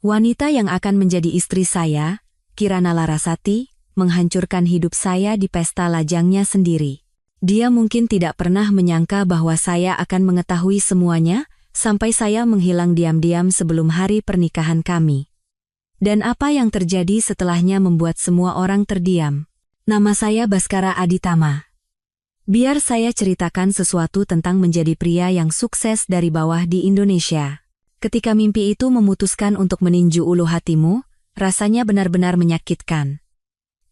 Wanita yang akan menjadi istri saya, Kirana Larasati, menghancurkan hidup saya di pesta lajangnya sendiri. Dia mungkin tidak pernah menyangka bahwa saya akan mengetahui semuanya, sampai saya menghilang diam-diam sebelum hari pernikahan kami. Dan apa yang terjadi setelahnya membuat semua orang terdiam. Nama saya Baskara Aditama. Biar saya ceritakan sesuatu tentang menjadi pria yang sukses dari bawah di Indonesia. Ketika mimpi itu memutuskan untuk meninju ulu hatimu, rasanya benar-benar menyakitkan.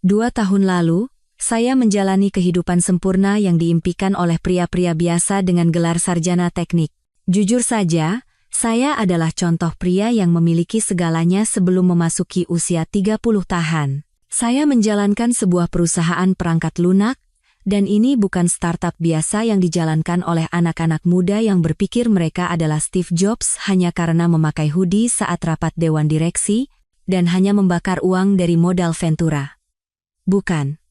2 tahun lalu, saya menjalani kehidupan sempurna yang diimpikan oleh pria-pria biasa dengan gelar sarjana teknik. Jujur saja, saya adalah contoh pria yang memiliki segalanya sebelum memasuki usia 30 tahun. Saya menjalankan sebuah perusahaan perangkat lunak, dan ini bukan startup biasa yang dijalankan oleh anak-anak muda yang berpikir mereka adalah Steve Jobs hanya karena memakai hoodie saat rapat dewan direksi, dan hanya membakar uang dari modal Ventura. Bukan.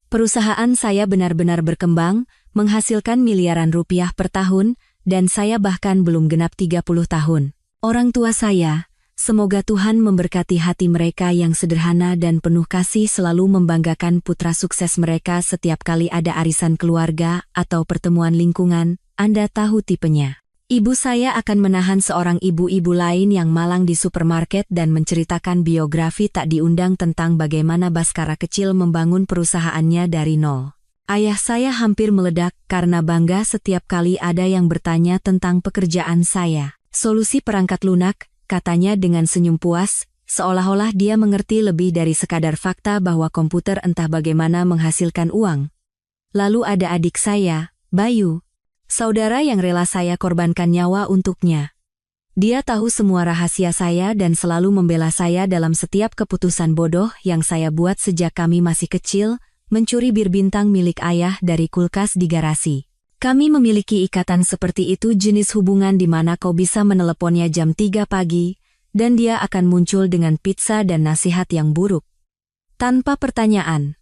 Perusahaan saya benar-benar berkembang, menghasilkan miliaran rupiah per tahun, dan saya bahkan belum genap 30 tahun. Orang tua saya, semoga Tuhan memberkati hati mereka yang sederhana dan penuh kasih selalu membanggakan putra sukses mereka setiap kali ada arisan keluarga atau pertemuan lingkungan, Anda tahu tipenya. Ibu saya akan menahan seorang ibu-ibu lain yang malang di supermarket dan menceritakan biografi tak diundang tentang bagaimana Baskara kecil membangun perusahaannya dari nol. Ayah saya hampir meledak karena bangga setiap kali ada yang bertanya tentang pekerjaan saya. Solusi perangkat lunak, katanya dengan senyum puas, seolah-olah dia mengerti lebih dari sekadar fakta bahwa komputer entah bagaimana menghasilkan uang. Lalu ada adik saya, Bayu, saudara yang rela saya korbankan nyawa untuknya. Dia tahu semua rahasia saya dan selalu membela saya dalam setiap keputusan bodoh yang saya buat sejak kami masih kecil, mencuri bir bintang milik ayah dari kulkas di garasi. Kami memiliki ikatan seperti itu, jenis hubungan di mana kau bisa meneleponnya jam 3 pagi, dan dia akan muncul dengan pizza dan nasihat yang buruk. Tanpa pertanyaan.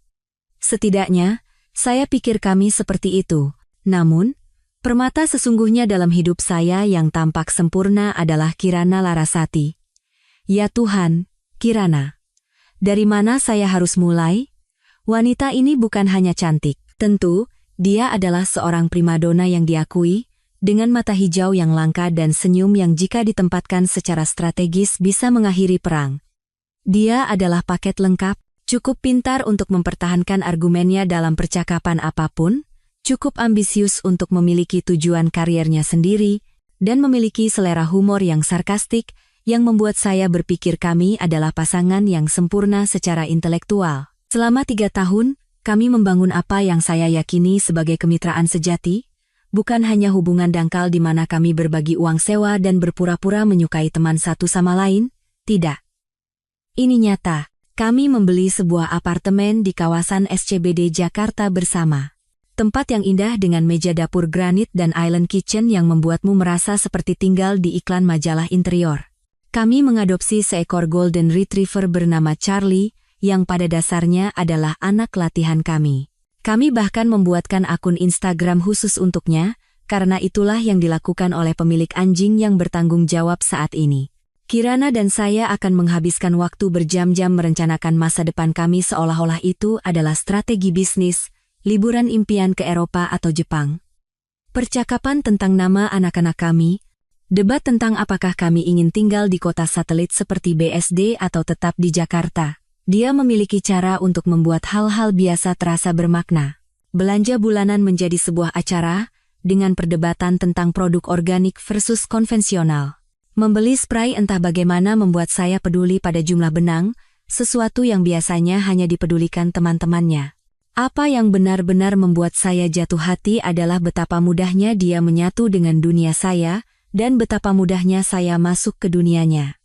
Setidaknya, saya pikir kami seperti itu. Namun, permata sesungguhnya dalam hidup saya yang tampak sempurna adalah Kirana Larasati. Ya Tuhan, Kirana. Dari mana saya harus mulai? Wanita ini bukan hanya cantik. Tentu, dia adalah seorang primadona yang diakui, dengan mata hijau yang langka dan senyum yang jika ditempatkan secara strategis bisa mengakhiri perang. Dia adalah paket lengkap, cukup pintar untuk mempertahankan argumennya dalam percakapan apapun, cukup ambisius untuk memiliki tujuan kariernya sendiri, dan memiliki selera humor yang sarkastik, yang membuat saya berpikir kami adalah pasangan yang sempurna secara intelektual. Selama 3 tahun, kami membangun apa yang saya yakini sebagai kemitraan sejati, bukan hanya hubungan dangkal di mana kami berbagi uang sewa dan berpura-pura menyukai teman satu sama lain, tidak. Ini nyata, kami membeli sebuah apartemen di kawasan SCBD Jakarta bersama. Tempat yang indah dengan meja dapur granit dan island kitchen yang membuatmu merasa seperti tinggal di iklan majalah interior. Kami mengadopsi seekor golden retriever bernama Charlie, yang pada dasarnya adalah anak latihan kami. Kami bahkan membuatkan akun Instagram khusus untuknya, karena itulah yang dilakukan oleh pemilik anjing yang bertanggung jawab saat ini. Kirana dan saya akan menghabiskan waktu berjam-jam merencanakan masa depan kami seolah-olah itu adalah strategi bisnis, liburan impian ke Eropa atau Jepang. Percakapan tentang nama anak-anak kami, debat tentang apakah kami ingin tinggal di kota satelit seperti BSD atau tetap di Jakarta. Dia memiliki cara untuk membuat hal-hal biasa terasa bermakna. Belanja bulanan menjadi sebuah acara, dengan perdebatan tentang produk organik versus konvensional. Membeli spray entah bagaimana membuat saya peduli pada jumlah benang, sesuatu yang biasanya hanya dipedulikan teman-temannya. Apa yang benar-benar membuat saya jatuh hati adalah betapa mudahnya dia menyatu dengan dunia saya, dan betapa mudahnya saya masuk ke dunianya.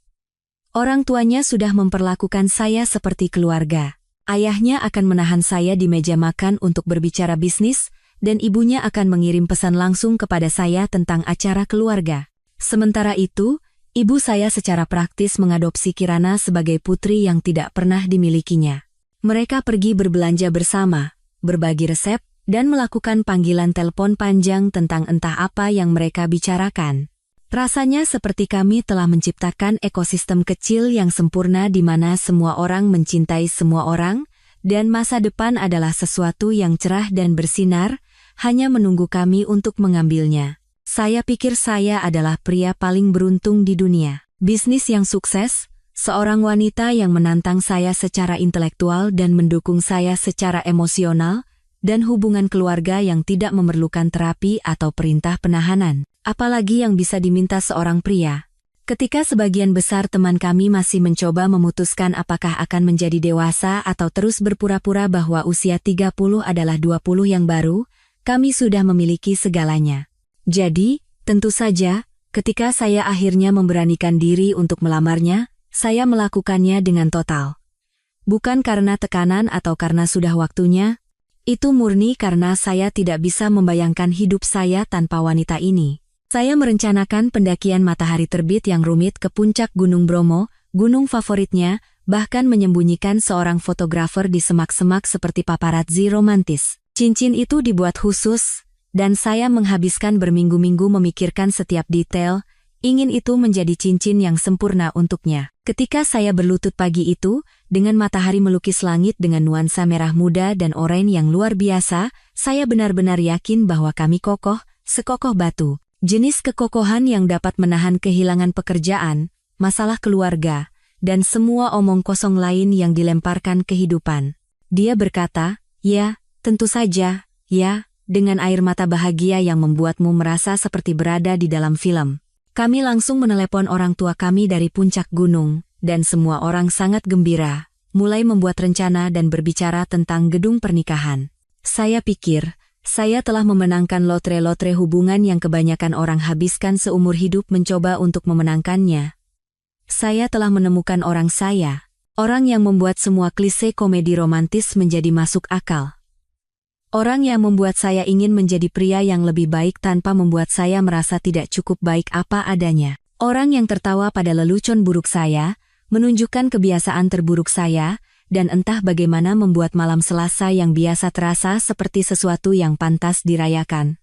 Orang tuanya sudah memperlakukan saya seperti keluarga. Ayahnya akan menahan saya di meja makan untuk berbicara bisnis, dan ibunya akan mengirim pesan langsung kepada saya tentang acara keluarga. Sementara itu, ibu saya secara praktis mengadopsi Kirana sebagai putri yang tidak pernah dimilikinya. Mereka pergi berbelanja bersama, berbagi resep, dan melakukan panggilan telepon panjang tentang entah apa yang mereka bicarakan. Rasanya seperti kami telah menciptakan ekosistem kecil yang sempurna di mana semua orang mencintai semua orang, dan masa depan adalah sesuatu yang cerah dan bersinar, hanya menunggu kami untuk mengambilnya. Saya pikir saya adalah pria paling beruntung di dunia. Bisnis yang sukses, seorang wanita yang menantang saya secara intelektual dan mendukung saya secara emosional, dan hubungan keluarga yang tidak memerlukan terapi atau perintah penahanan. Apalagi yang bisa diminta seorang pria. Ketika sebagian besar teman kami masih mencoba memutuskan apakah akan menjadi dewasa atau terus berpura-pura bahwa usia 30 adalah 20 yang baru, kami sudah memiliki segalanya. Jadi, tentu saja, ketika saya akhirnya memberanikan diri untuk melamarnya, saya melakukannya dengan total. Bukan karena tekanan atau karena sudah waktunya, itu murni karena saya tidak bisa membayangkan hidup saya tanpa wanita ini. Saya merencanakan pendakian matahari terbit yang rumit ke puncak Gunung Bromo, gunung favoritnya, bahkan menyembunyikan seorang fotografer di semak-semak seperti paparazzi romantis. Cincin itu dibuat khusus, dan saya menghabiskan berminggu-minggu memikirkan setiap detail, ingin itu menjadi cincin yang sempurna untuknya. Ketika saya berlutut pagi itu, dengan matahari melukis langit dengan nuansa merah muda dan oranye yang luar biasa, saya benar-benar yakin bahwa kami kokoh, sekokoh batu. Jenis kekokohan yang dapat menahan kehilangan pekerjaan, masalah keluarga, dan semua omong kosong lain yang dilemparkan kehidupan. Dia berkata, "Ya, tentu saja, ya," dengan air mata bahagia yang membuatmu merasa seperti berada di dalam film. Kami langsung menelepon orang tua kami dari puncak gunung, dan semua orang sangat gembira, mulai membuat rencana dan berbicara tentang gedung pernikahan. Saya pikir, saya telah memenangkan lotre-lotre hubungan yang kebanyakan orang habiskan seumur hidup mencoba untuk memenangkannya. Saya telah menemukan orang saya, orang yang membuat semua klise komedi romantis menjadi masuk akal. Orang yang membuat saya ingin menjadi pria yang lebih baik tanpa membuat saya merasa tidak cukup baik apa adanya. Orang yang tertawa pada lelucon buruk saya, menunjukkan kebiasaan terburuk saya, dan entah bagaimana membuat malam Selasa yang biasa terasa seperti sesuatu yang pantas dirayakan.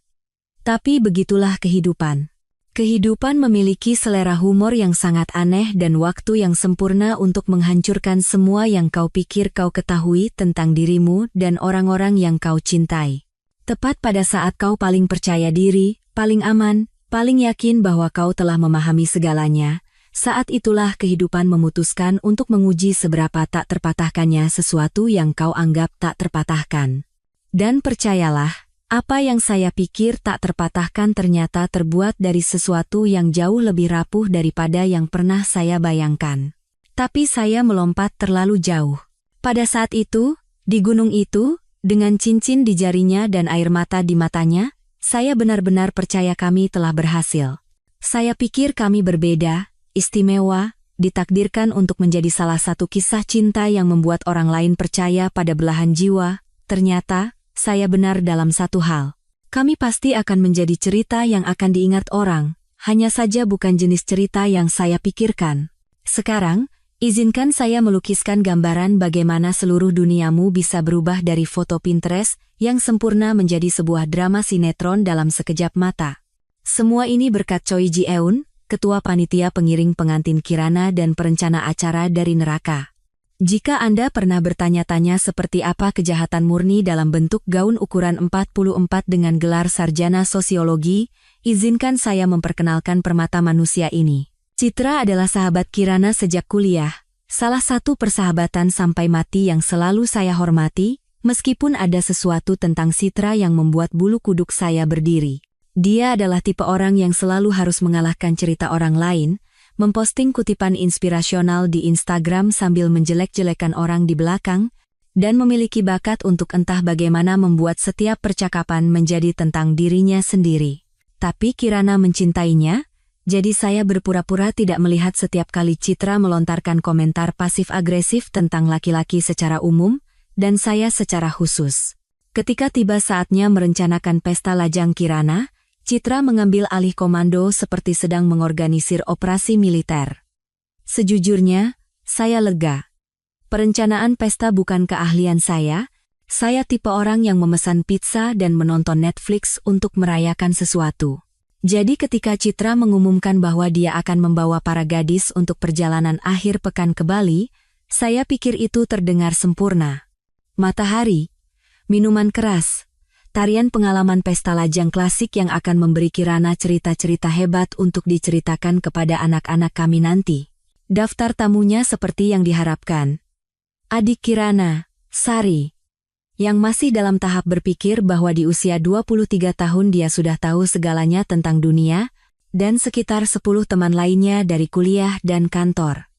Tapi begitulah kehidupan. Kehidupan memiliki selera humor yang sangat aneh dan waktu yang sempurna untuk menghancurkan semua yang kau pikir kau ketahui tentang dirimu dan orang-orang yang kau cintai. Tepat pada saat kau paling percaya diri, paling aman, paling yakin bahwa kau telah memahami segalanya, saat itulah kehidupan memutuskan untuk menguji seberapa tak terpatahkannya sesuatu yang kau anggap tak terpatahkan. Dan percayalah, apa yang saya pikir tak terpatahkan ternyata terbuat dari sesuatu yang jauh lebih rapuh daripada yang pernah saya bayangkan. Tapi saya melompat terlalu jauh. Pada saat itu, di gunung itu, dengan cincin di jarinya dan air mata di matanya, saya benar-benar percaya kami telah berhasil. Saya pikir kami berbeda, istimewa, ditakdirkan untuk menjadi salah satu kisah cinta yang membuat orang lain percaya pada belahan jiwa. Ternyata, saya benar dalam satu hal. Kami pasti akan menjadi cerita yang akan diingat orang, hanya saja bukan jenis cerita yang saya pikirkan. Sekarang, izinkan saya melukiskan gambaran bagaimana seluruh duniamu bisa berubah dari foto Pinterest yang sempurna menjadi sebuah drama sinetron dalam sekejap mata. Semua ini berkat Choi Ji-eun, Ketua Panitia Pengiring Pengantin Kirana dan perencana acara dari neraka. Jika Anda pernah bertanya-tanya seperti apa kejahatan murni dalam bentuk gaun ukuran 44 dengan gelar sarjana sosiologi, izinkan saya memperkenalkan permata manusia ini. Citra adalah sahabat Kirana sejak kuliah, salah satu persahabatan sampai mati yang selalu saya hormati, meskipun ada sesuatu tentang Citra yang membuat bulu kuduk saya berdiri. Dia adalah tipe orang yang selalu harus mengalahkan cerita orang lain, memposting kutipan inspirasional di Instagram sambil menjelek-jelekan orang di belakang, dan memiliki bakat untuk entah bagaimana membuat setiap percakapan menjadi tentang dirinya sendiri. Tapi Kirana mencintainya, jadi saya berpura-pura tidak melihat setiap kali Citra melontarkan komentar pasif-agresif tentang laki-laki secara umum, dan saya secara khusus. Ketika tiba saatnya merencanakan pesta lajang Kirana, Citra mengambil alih komando seperti sedang mengorganisir operasi militer. Sejujurnya, saya lega. Perencanaan pesta bukan keahlian saya tipe orang yang memesan pizza dan menonton Netflix untuk merayakan sesuatu. Jadi ketika Citra mengumumkan bahwa dia akan membawa para gadis untuk perjalanan akhir pekan ke Bali, saya pikir itu terdengar sempurna. Matahari, minuman keras, tarian pengalaman pesta lajang klasik yang akan memberi Kirana cerita-cerita hebat untuk diceritakan kepada anak-anak kami nanti. Daftar tamunya seperti yang diharapkan. Adik Kirana, Sari, yang masih dalam tahap berpikir bahwa di usia 23 tahun dia sudah tahu segalanya tentang dunia, dan sekitar 10 teman lainnya dari kuliah dan kantor.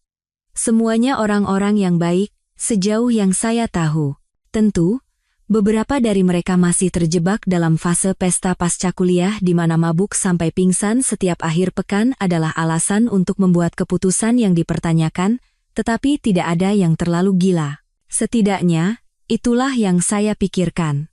Semuanya orang-orang yang baik, sejauh yang saya tahu. Tentu, beberapa dari mereka masih terjebak dalam fase pesta pasca kuliah di mana mabuk sampai pingsan setiap akhir pekan adalah alasan untuk membuat keputusan yang dipertanyakan, tetapi tidak ada yang terlalu gila. Setidaknya, itulah yang saya pikirkan.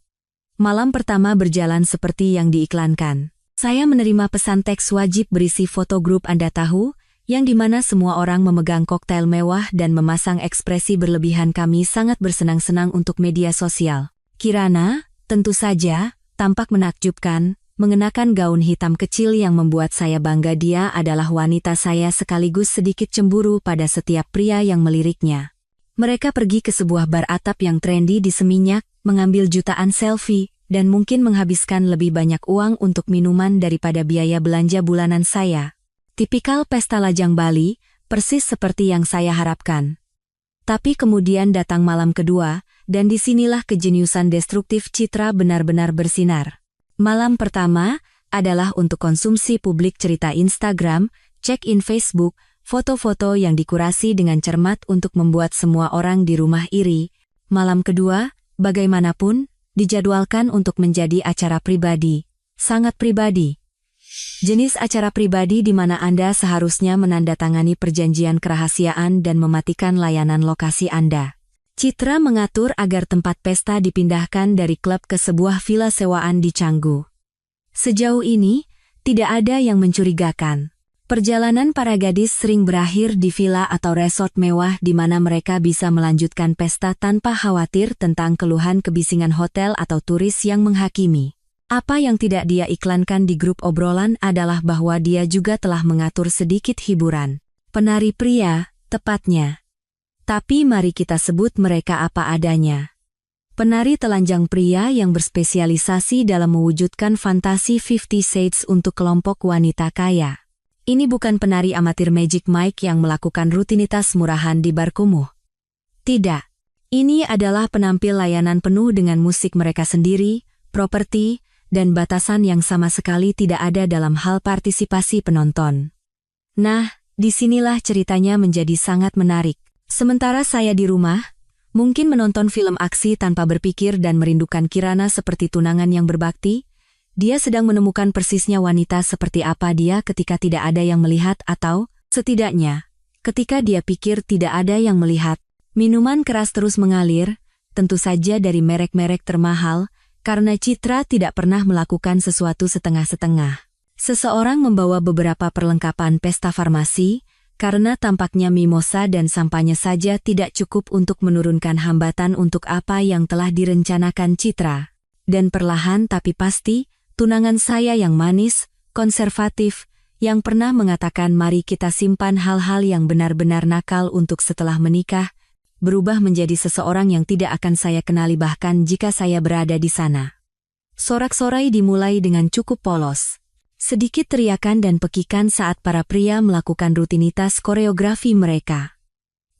Malam pertama berjalan seperti yang diiklankan. Saya menerima pesan teks wajib berisi foto grup Anda tahu, yang dimana semua orang memegang koktail mewah dan memasang ekspresi berlebihan. Kami sangat bersenang-senang untuk media sosial. Kirana, tentu saja, tampak menakjubkan, mengenakan gaun hitam kecil yang membuat saya bangga. Dia adalah wanita saya sekaligus sedikit cemburu pada setiap pria yang meliriknya. Mereka pergi ke sebuah bar atap yang trendy di Seminyak, mengambil jutaan selfie, dan mungkin menghabiskan lebih banyak uang untuk minuman daripada biaya belanja bulanan saya. Tipikal pesta lajang Bali, persis seperti yang saya harapkan. Tapi kemudian datang malam kedua, dan disinilah kejeniusan destruktif Citra benar-benar bersinar. Malam pertama adalah untuk konsumsi publik, cerita Instagram, check-in Facebook, foto-foto yang dikurasi dengan cermat untuk membuat semua orang di rumah iri. Malam kedua, bagaimanapun, dijadwalkan untuk menjadi acara pribadi. Sangat pribadi. Jenis acara pribadi di mana Anda seharusnya menandatangani perjanjian kerahasiaan dan mematikan layanan lokasi Anda. Citra mengatur agar tempat pesta dipindahkan dari klub ke sebuah villa sewaan di Canggu. Sejauh ini, tidak ada yang mencurigakan. Perjalanan para gadis sering berakhir di villa atau resort mewah di mana mereka bisa melanjutkan pesta tanpa khawatir tentang keluhan kebisingan hotel atau turis yang menghakimi. Apa yang tidak dia iklankan di grup obrolan adalah bahwa dia juga telah mengatur sedikit hiburan. Penari pria, tepatnya. Tapi mari kita sebut mereka apa adanya. Penari telanjang pria yang berspesialisasi dalam mewujudkan fantasi 50 Shades untuk kelompok wanita kaya. Ini bukan penari amatir Magic Mike yang melakukan rutinitas murahan di bar kumuh. Tidak. Ini adalah penampil layanan penuh dengan musik mereka sendiri, properti, dan batasan yang sama sekali tidak ada dalam hal partisipasi penonton. Nah, disinilah ceritanya menjadi sangat menarik. Sementara saya di rumah, mungkin menonton film aksi tanpa berpikir dan merindukan Kirana seperti tunangan yang berbakti, dia sedang menemukan persisnya wanita seperti apa dia ketika tidak ada yang melihat atau, setidaknya, ketika dia pikir tidak ada yang melihat. Minuman keras terus mengalir, tentu saja dari merek-merek termahal, karena Citra tidak pernah melakukan sesuatu setengah-setengah. Seseorang membawa beberapa perlengkapan pesta farmasi, karena tampaknya mimosa dan sampahnya saja tidak cukup untuk menurunkan hambatan untuk apa yang telah direncanakan Citra. Dan perlahan tapi pasti, tunangan saya yang manis, konservatif, yang pernah mengatakan mari kita simpan hal-hal yang benar-benar nakal untuk setelah menikah, berubah menjadi seseorang yang tidak akan saya kenali bahkan jika saya berada di sana. Sorak-sorai dimulai dengan cukup polos. Sedikit teriakan dan pekikan saat para pria melakukan rutinitas koreografi mereka.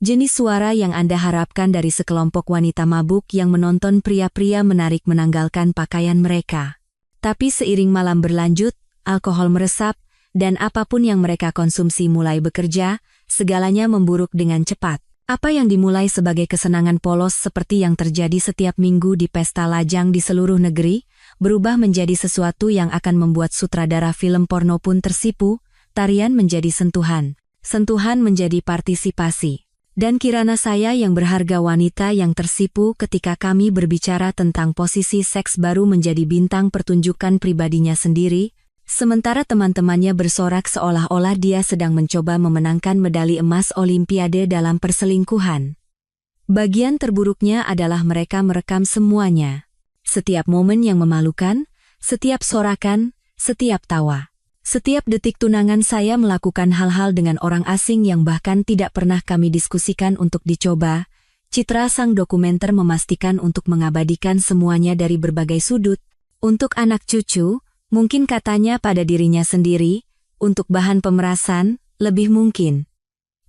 Jenis suara yang Anda harapkan dari sekelompok wanita mabuk yang menonton pria-pria menarik menanggalkan pakaian mereka. Tapi seiring malam berlanjut, alkohol meresap, dan apapun yang mereka konsumsi mulai bekerja, segalanya memburuk dengan cepat. Apa yang dimulai sebagai kesenangan polos seperti yang terjadi setiap minggu di pesta lajang di seluruh negeri, berubah menjadi sesuatu yang akan membuat sutradara film porno pun tersipu, tarian menjadi sentuhan, sentuhan menjadi partisipasi. Dan Kirana saya yang berharga wanita yang tersipu ketika kami berbicara tentang posisi seks baru menjadi bintang pertunjukan pribadinya sendiri, sementara teman-temannya bersorak seolah-olah dia sedang mencoba memenangkan medali emas Olimpiade dalam perselingkuhan. Bagian terburuknya adalah mereka merekam semuanya. Setiap momen yang memalukan, setiap sorakan, setiap tawa. Setiap detik tunangan saya melakukan hal-hal dengan orang asing yang bahkan tidak pernah kami diskusikan untuk dicoba. Citra sang dokumenter memastikan untuk mengabadikan semuanya dari berbagai sudut. Untuk anak cucu, mungkin katanya pada dirinya sendiri, untuk bahan pemerasan, lebih mungkin.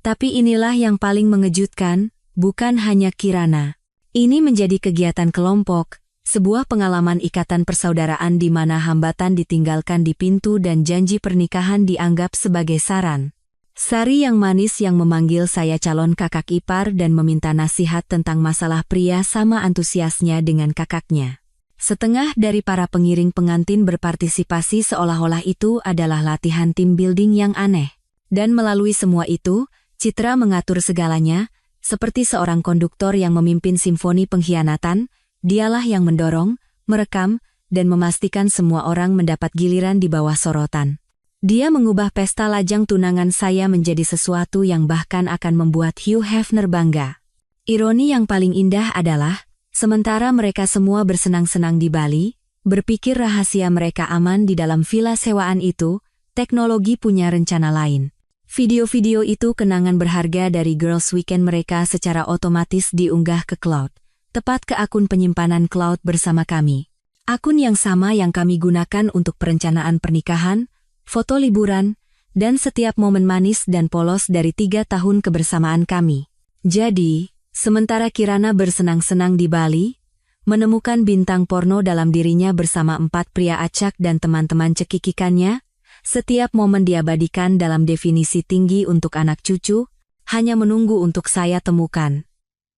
Tapi inilah yang paling mengejutkan, bukan hanya Kirana. Ini menjadi kegiatan kelompok, sebuah pengalaman ikatan persaudaraan di mana hambatan ditinggalkan di pintu dan janji pernikahan dianggap sebagai saran. Sari yang manis yang memanggil saya calon kakak ipar dan meminta nasihat tentang masalah pria sama antusiasnya dengan kakaknya. Setengah dari para pengiring pengantin berpartisipasi seolah-olah itu adalah latihan tim building yang aneh. Dan melalui semua itu, Citra mengatur segalanya, seperti seorang konduktor yang memimpin simfoni pengkhianatan. Dialah yang mendorong, merekam, dan memastikan semua orang mendapat giliran di bawah sorotan. Dia mengubah pesta lajang tunangan saya menjadi sesuatu yang bahkan akan membuat Hugh Hefner bangga. Ironi yang paling indah adalah, sementara mereka semua bersenang-senang di Bali, berpikir rahasia mereka aman di dalam villa sewaan itu, teknologi punya rencana lain. Video-video itu kenangan berharga dari Girls Weekend mereka secara otomatis diunggah ke cloud. Tepat ke akun penyimpanan cloud bersama kami. Akun yang sama yang kami gunakan untuk perencanaan pernikahan, foto liburan, dan setiap momen manis dan polos dari 3 tahun kebersamaan kami. Jadi, sementara Kirana bersenang-senang di Bali, menemukan bintang porno dalam dirinya bersama 4 pria acak dan teman-teman cekikikannya, setiap momen diabadikan dalam definisi tinggi untuk anak cucu, hanya menunggu untuk saya temukan.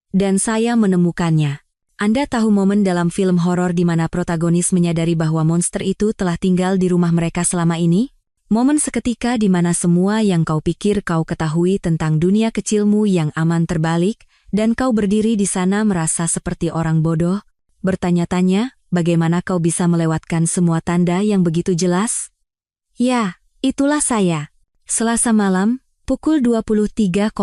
Dan saya menemukannya. Anda tahu momen dalam film horor di mana protagonis menyadari bahwa monster itu telah tinggal di rumah mereka selama ini? Momen seketika di mana semua yang kau pikir kau ketahui tentang dunia kecilmu yang aman terbalik, dan kau berdiri di sana merasa seperti orang bodoh, bertanya-tanya, bagaimana kau bisa melewatkan semua tanda yang begitu jelas? Ya, itulah saya. Selasa malam, pukul 23.47,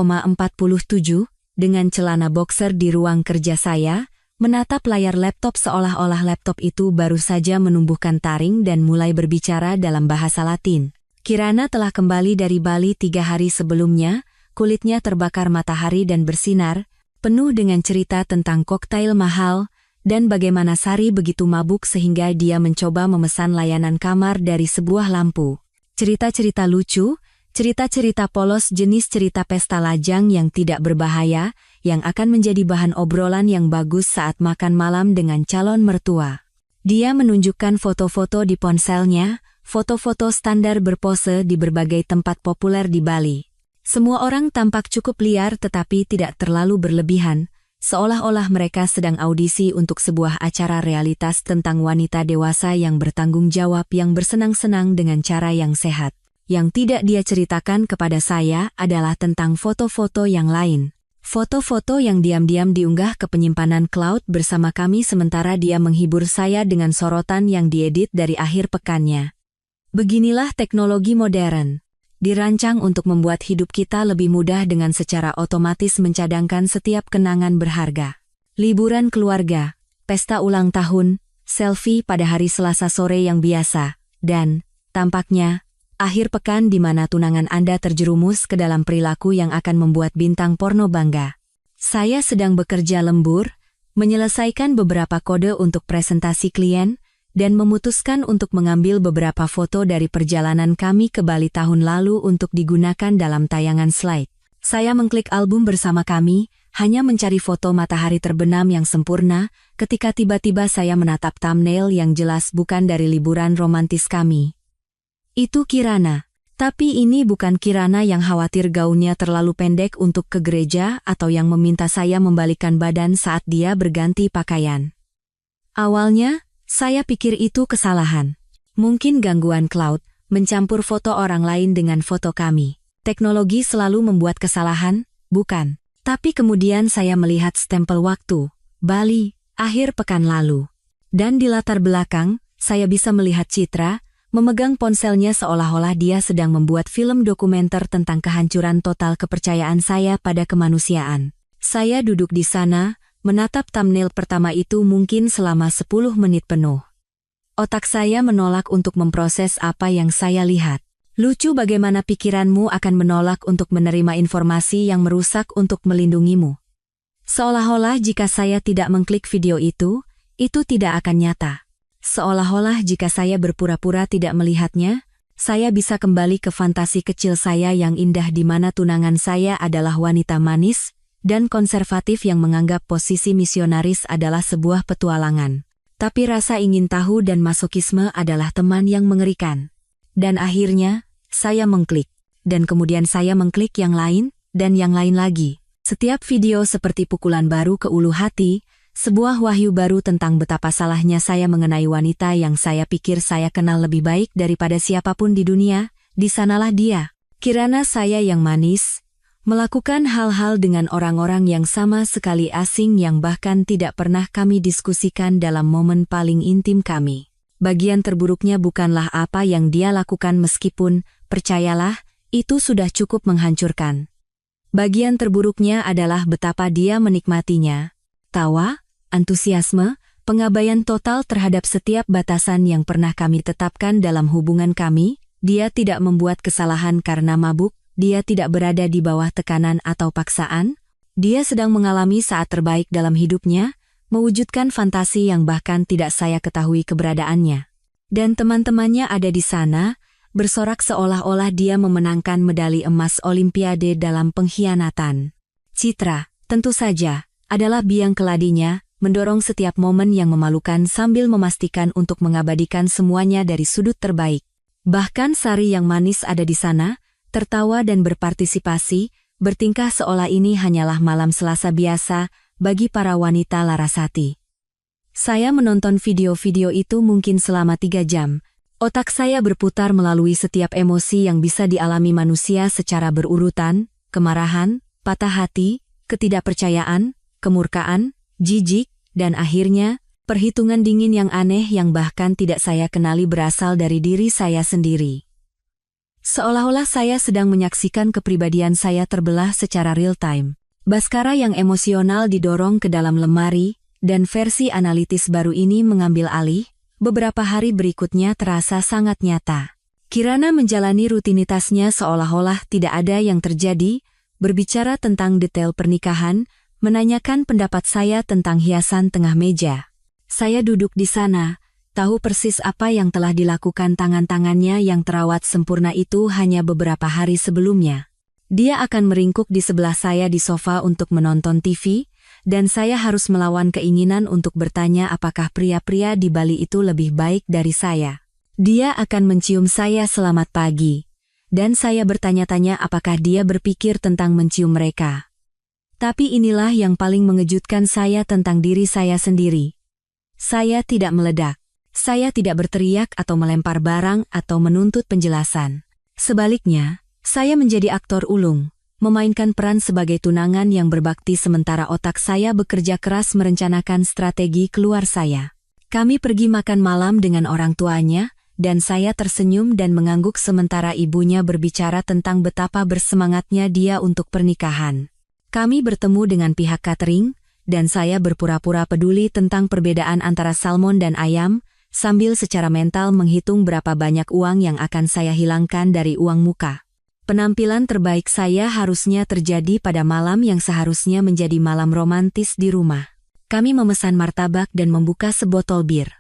dengan celana boxer di ruang kerja saya, menatap layar laptop seolah-olah laptop itu baru saja menumbuhkan taring dan mulai berbicara dalam bahasa Latin. Kirana telah kembali dari Bali 3 hari sebelumnya, kulitnya terbakar matahari dan bersinar, penuh dengan cerita tentang koktail mahal, dan bagaimana Sari begitu mabuk sehingga dia mencoba memesan layanan kamar dari sebuah lampu. Cerita-cerita lucu, cerita-cerita polos jenis cerita pesta lajang yang tidak berbahaya, yang akan menjadi bahan obrolan yang bagus saat makan malam dengan calon mertua. Dia menunjukkan foto-foto di ponselnya, foto-foto standar berpose di berbagai tempat populer di Bali. Semua orang tampak cukup liar tetapi tidak terlalu berlebihan, seolah-olah mereka sedang audisi untuk sebuah acara realitas tentang wanita dewasa yang bertanggung jawab yang bersenang-senang dengan cara yang sehat. Yang tidak dia ceritakan kepada saya adalah tentang foto-foto yang lain. Foto-foto yang diam-diam diunggah ke penyimpanan cloud bersama kami sementara dia menghibur saya dengan sorotan yang diedit dari akhir pekannya. Beginilah teknologi modern. Dirancang untuk membuat hidup kita lebih mudah dengan secara otomatis mencadangkan setiap kenangan berharga. Liburan keluarga, pesta ulang tahun, selfie pada hari Selasa sore yang biasa, dan, tampaknya, akhir pekan di mana tunangan Anda terjerumus ke dalam perilaku yang akan membuat bintang porno bangga. Saya sedang bekerja lembur, menyelesaikan beberapa kode untuk presentasi klien, dan memutuskan untuk mengambil beberapa foto dari perjalanan kami ke Bali tahun lalu untuk digunakan dalam tayangan slide. Saya mengklik album bersama kami, hanya mencari foto matahari terbenam yang sempurna, ketika tiba-tiba saya menatap thumbnail yang jelas bukan dari liburan romantis kami. Itu Kirana. Tapi ini bukan Kirana yang khawatir gaunnya terlalu pendek untuk ke gereja atau yang meminta saya membalikkan badan saat dia berganti pakaian. Awalnya, saya pikir itu kesalahan. Mungkin gangguan cloud, mencampur foto orang lain dengan foto kami. Teknologi selalu membuat kesalahan, bukan? Tapi kemudian saya melihat stempel waktu, Bali, akhir pekan lalu. Dan di latar belakang, saya bisa melihat Citra, memegang ponselnya seolah-olah dia sedang membuat film dokumenter tentang kehancuran total kepercayaan saya pada kemanusiaan. Saya duduk di sana, menatap thumbnail pertama itu mungkin selama 10 menit penuh. Otak saya menolak untuk memproses apa yang saya lihat. Lucu bagaimana pikiranmu akan menolak untuk menerima informasi yang merusak untuk melindungimu. Seolah-olah jika saya tidak mengklik video itu tidak akan nyata. Seolah-olah jika saya berpura-pura tidak melihatnya, saya bisa kembali ke fantasi kecil saya yang indah di mana tunangan saya adalah wanita manis dan konservatif yang menganggap posisi misionaris adalah sebuah petualangan. Tapi rasa ingin tahu dan masokisme adalah teman yang mengerikan. Dan akhirnya, saya mengklik. Dan kemudian saya mengklik yang lain, dan yang lain lagi. Setiap video seperti pukulan baru ke ulu hati, sebuah wahyu baru tentang betapa salahnya saya mengenai wanita yang saya pikir saya kenal lebih baik daripada siapapun di dunia. Di sanalah dia. Kirana saya yang manis, melakukan hal-hal dengan orang-orang yang sama sekali asing yang bahkan tidak pernah kami diskusikan dalam momen paling intim kami. Bagian terburuknya bukanlah apa yang dia lakukan meskipun, percayalah, itu sudah cukup menghancurkan. Bagian terburuknya adalah betapa dia menikmatinya. Tawa, antusiasme, pengabaian total terhadap setiap batasan yang pernah kami tetapkan dalam hubungan kami. Dia tidak membuat kesalahan karena mabuk. Dia tidak berada di bawah tekanan atau paksaan. Dia sedang mengalami saat terbaik dalam hidupnya, mewujudkan fantasi yang bahkan tidak saya ketahui keberadaannya. Dan teman-temannya ada di sana, bersorak seolah-olah dia memenangkan medali emas Olimpiade dalam pengkhianatan. Citra, tentu saja, adalah biang keladinya, mendorong setiap momen yang memalukan sambil memastikan untuk mengabadikan semuanya dari sudut terbaik. Bahkan Sari yang manis ada di sana, tertawa dan berpartisipasi, bertingkah seolah ini hanyalah malam Selasa biasa bagi para wanita Larasati. Saya menonton video-video itu mungkin selama 3 jam. Otak saya berputar melalui setiap emosi yang bisa dialami manusia secara berurutan, kemarahan, patah hati, ketidakpercayaan, kemurkaan, jijik, dan akhirnya, perhitungan dingin yang aneh yang bahkan tidak saya kenali berasal dari diri saya sendiri. Seolah-olah saya sedang menyaksikan kepribadian saya terbelah secara real-time. Baskara yang emosional didorong ke dalam lemari, dan versi analitis baru ini mengambil alih, beberapa hari berikutnya terasa sangat nyata. Kirana menjalani rutinitasnya seolah-olah tidak ada yang terjadi, berbicara tentang detail pernikahan, menanyakan pendapat saya tentang hiasan tengah meja. Saya duduk di sana, tahu persis apa yang telah dilakukan tangan-tangannya yang terawat sempurna itu hanya beberapa hari sebelumnya. Dia akan meringkuk di sebelah saya di sofa untuk menonton TV, dan saya harus melawan keinginan untuk bertanya apakah pria-pria di Bali itu lebih baik dari saya. Dia akan mencium saya selamat pagi, dan saya bertanya-tanya apakah dia berpikir tentang mencium mereka. Tapi inilah yang paling mengejutkan saya tentang diri saya sendiri. Saya tidak meledak. Saya tidak berteriak atau melempar barang atau menuntut penjelasan. Sebaliknya, saya menjadi aktor ulung, memainkan peran sebagai tunangan yang berbakti sementara otak saya bekerja keras merencanakan strategi keluar saya. Kami pergi makan malam dengan orang tuanya, dan saya tersenyum dan mengangguk sementara ibunya berbicara tentang betapa bersemangatnya dia untuk pernikahan. Kami bertemu dengan pihak catering, dan saya berpura-pura peduli tentang perbedaan antara salmon dan ayam, sambil secara mental menghitung berapa banyak uang yang akan saya hilangkan dari uang muka. Penampilan terbaik saya harusnya terjadi pada malam yang seharusnya menjadi malam romantis di rumah. Kami memesan martabak dan membuka sebotol bir.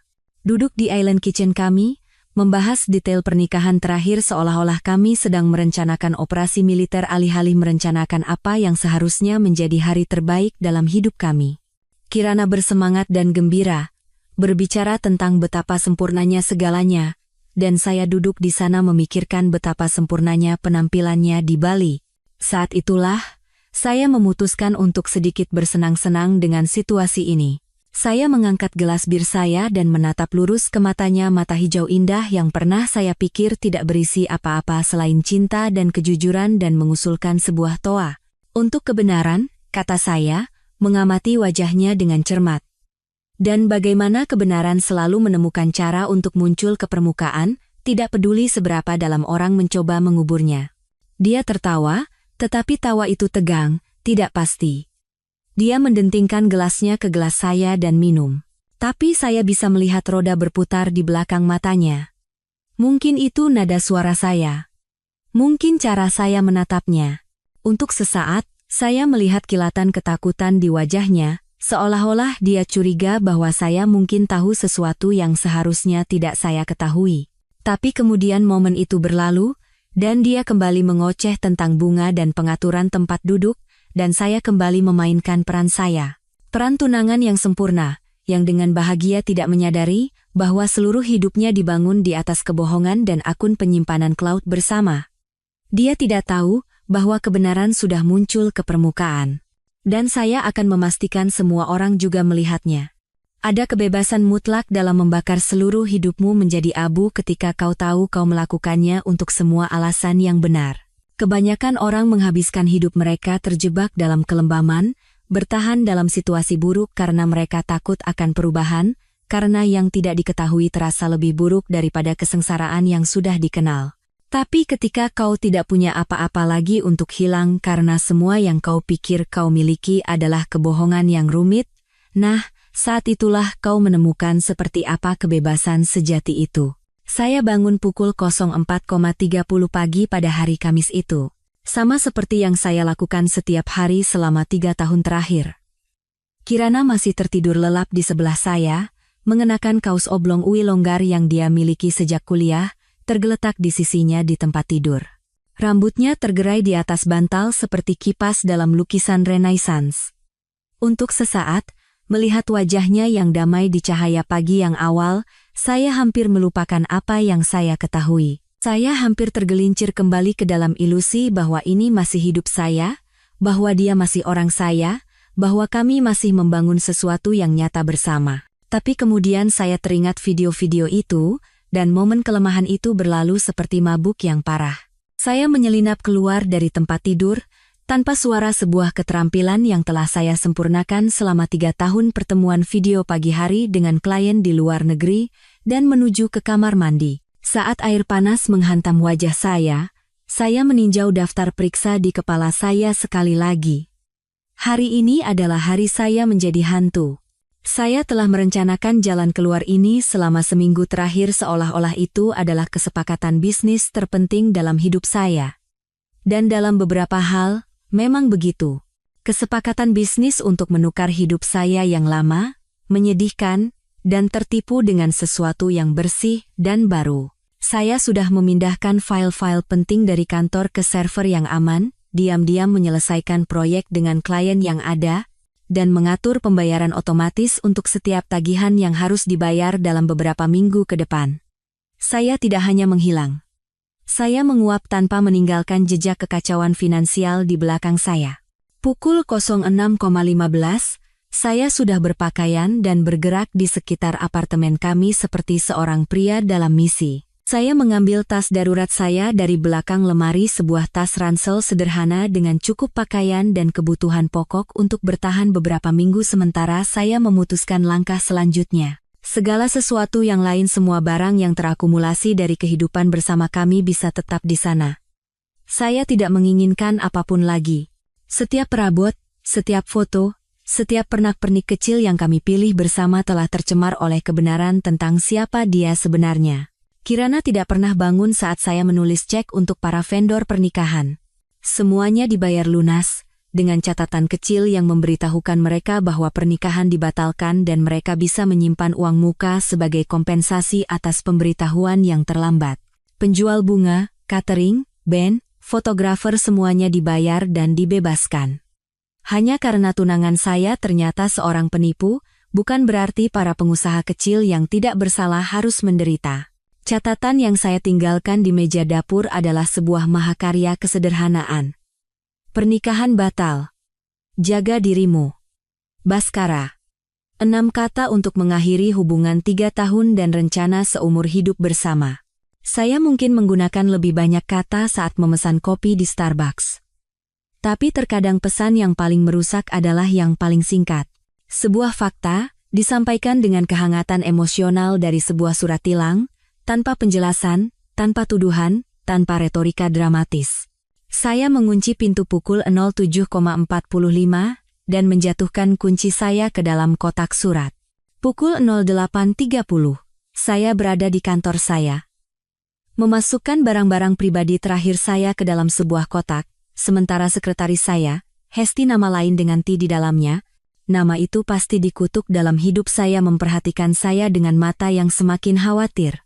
Duduk di island kitchen kami, membahas detail pernikahan terakhir seolah-olah kami sedang merencanakan operasi militer alih-alih merencanakan apa yang seharusnya menjadi hari terbaik dalam hidup kami. Kirana bersemangat dan gembira, berbicara tentang betapa sempurnanya segalanya, dan saya duduk di sana memikirkan betapa sempurnanya penampilannya di Bali. Saat itulah, saya memutuskan untuk sedikit bersenang-senang dengan situasi ini. Saya mengangkat gelas bir saya dan menatap lurus ke matanya mata hijau indah yang pernah saya pikir tidak berisi apa-apa selain cinta dan kejujuran dan mengusulkan sebuah toa. Untuk kebenaran, kata saya, mengamati wajahnya dengan cermat. Dan bagaimana kebenaran selalu menemukan cara untuk muncul ke permukaan, tidak peduli seberapa dalam orang mencoba menguburnya. Dia tertawa, tetapi tawa itu tegang, tidak pasti. Dia mendentingkan gelasnya ke gelas saya dan minum. Tapi saya bisa melihat roda berputar di belakang matanya. Mungkin itu nada suara saya. Mungkin cara saya menatapnya. Untuk sesaat, saya melihat kilatan ketakutan di wajahnya, seolah-olah dia curiga bahwa saya mungkin tahu sesuatu yang seharusnya tidak saya ketahui. Tapi kemudian momen itu berlalu, dan dia kembali mengoceh tentang bunga dan pengaturan tempat duduk, dan saya kembali memainkan peran saya. Peran tunangan yang sempurna, yang dengan bahagia tidak menyadari bahwa seluruh hidupnya dibangun di atas kebohongan dan akun penyimpanan cloud bersama. Dia tidak tahu bahwa kebenaran sudah muncul ke permukaan. Dan saya akan memastikan semua orang juga melihatnya. Ada kebebasan mutlak dalam membakar seluruh hidupmu menjadi abu ketika kau tahu kau melakukannya untuk semua alasan yang benar. Kebanyakan orang menghabiskan hidup mereka terjebak dalam kelembaman, bertahan dalam situasi buruk karena mereka takut akan perubahan, karena yang tidak diketahui terasa lebih buruk daripada kesengsaraan yang sudah dikenal. Tapi ketika kau tidak punya apa-apa lagi untuk hilang karena semua yang kau pikir kau miliki adalah kebohongan yang rumit, nah, saat itulah kau menemukan seperti apa kebebasan sejati itu. Saya bangun pukul 04.30 pagi pada hari Kamis itu. Sama seperti yang saya lakukan setiap hari selama 3 tahun terakhir. Kirana masih tertidur lelap di sebelah saya, mengenakan kaos oblong ui longgar yang dia miliki sejak kuliah, tergeletak di sisinya di tempat tidur. Rambutnya tergerai di atas bantal seperti kipas dalam lukisan Renaissance. Untuk sesaat, melihat wajahnya yang damai di cahaya pagi yang awal, saya hampir melupakan apa yang saya ketahui. Saya hampir tergelincir kembali ke dalam ilusi bahwa ini masih hidup saya, bahwa dia masih orang saya, bahwa kami masih membangun sesuatu yang nyata bersama. Tapi kemudian saya teringat video-video itu, dan momen kelemahan itu berlalu seperti mabuk yang parah. Saya menyelinap keluar dari tempat tidur, tanpa suara sebuah keterampilan yang telah saya sempurnakan selama 3 tahun pertemuan video pagi hari dengan klien di luar negeri, dan menuju ke kamar mandi. Saat air panas menghantam wajah saya meninjau daftar periksa di kepala saya sekali lagi. Hari ini adalah hari saya menjadi hantu. Saya telah merencanakan jalan keluar ini selama seminggu terakhir seolah-olah itu adalah kesepakatan bisnis terpenting dalam hidup saya. Dan dalam beberapa hal, memang begitu. Kesepakatan bisnis untuk menukar hidup saya yang lama, menyedihkan, dan tertipu dengan sesuatu yang bersih dan baru. Saya sudah memindahkan file-file penting dari kantor ke server yang aman, diam-diam menyelesaikan proyek dengan klien yang ada, dan mengatur pembayaran otomatis untuk setiap tagihan yang harus dibayar dalam beberapa minggu ke depan. Saya tidak hanya menghilang. Saya menguap tanpa meninggalkan jejak kekacauan finansial di belakang saya. Pukul 06.15, saya sudah berpakaian dan bergerak di sekitar apartemen kami seperti seorang pria dalam misi. Saya mengambil tas darurat saya dari belakang lemari, sebuah tas ransel sederhana dengan cukup pakaian dan kebutuhan pokok untuk bertahan beberapa minggu sementara saya memutuskan langkah selanjutnya. Segala sesuatu yang lain, semua barang yang terakumulasi dari kehidupan bersama kami bisa tetap di sana. Saya tidak menginginkan apapun lagi. Setiap perabot, setiap foto, setiap pernak-pernik kecil yang kami pilih bersama telah tercemar oleh kebenaran tentang siapa dia sebenarnya. Kirana tidak pernah bangun saat saya menulis cek untuk para vendor pernikahan. Semuanya dibayar lunas, dengan catatan kecil yang memberitahukan mereka bahwa pernikahan dibatalkan dan mereka bisa menyimpan uang muka sebagai kompensasi atas pemberitahuan yang terlambat. Penjual bunga, catering, band, fotografer semuanya dibayar dan dibebaskan. Hanya karena tunangan saya ternyata seorang penipu, bukan berarti para pengusaha kecil yang tidak bersalah harus menderita. Catatan yang saya tinggalkan di meja dapur adalah sebuah mahakarya kesederhanaan. Pernikahan batal. Jaga dirimu. Baskara. 6 kata untuk mengakhiri hubungan 3 tahun dan rencana seumur hidup bersama. Saya mungkin menggunakan lebih banyak kata saat memesan kopi di Starbucks. Tapi terkadang pesan yang paling merusak adalah yang paling singkat. Sebuah fakta, disampaikan dengan kehangatan emosional dari sebuah surat tilang, tanpa penjelasan, tanpa tuduhan, tanpa retorika dramatis. Saya mengunci pintu pukul 07.45 dan menjatuhkan kunci saya ke dalam kotak surat. Pukul 08.30, saya berada di kantor saya. Memasukkan barang-barang pribadi terakhir saya ke dalam sebuah kotak, sementara sekretaris saya, Hesti nama lain dengan T di dalamnya, nama itu pasti dikutuk dalam hidup saya memperhatikan saya dengan mata yang semakin khawatir.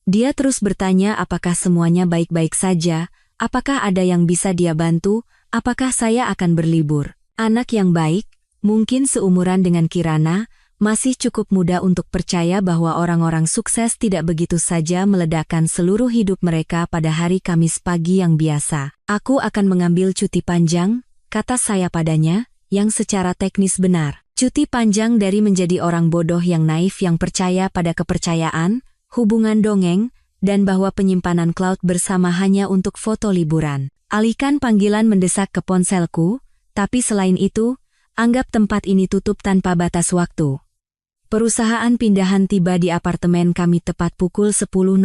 Dia terus bertanya apakah semuanya baik-baik saja, apakah ada yang bisa dia bantu, apakah saya akan berlibur. Anak yang baik, mungkin seumuran dengan Kirana, masih cukup muda untuk percaya bahwa orang-orang sukses tidak begitu saja meledakkan seluruh hidup mereka pada hari Kamis pagi yang biasa. Aku akan mengambil cuti panjang, kata saya padanya, yang secara teknis benar. Cuti panjang dari menjadi orang bodoh yang naif yang percaya pada kepercayaan, hubungan dongeng, dan bahwa penyimpanan cloud bersama hanya untuk foto liburan. Alihkan panggilan mendesak ke ponselku, tapi selain itu, anggap tempat ini tutup tanpa batas waktu. Perusahaan pindahan tiba di apartemen kami tepat pukul 10.00,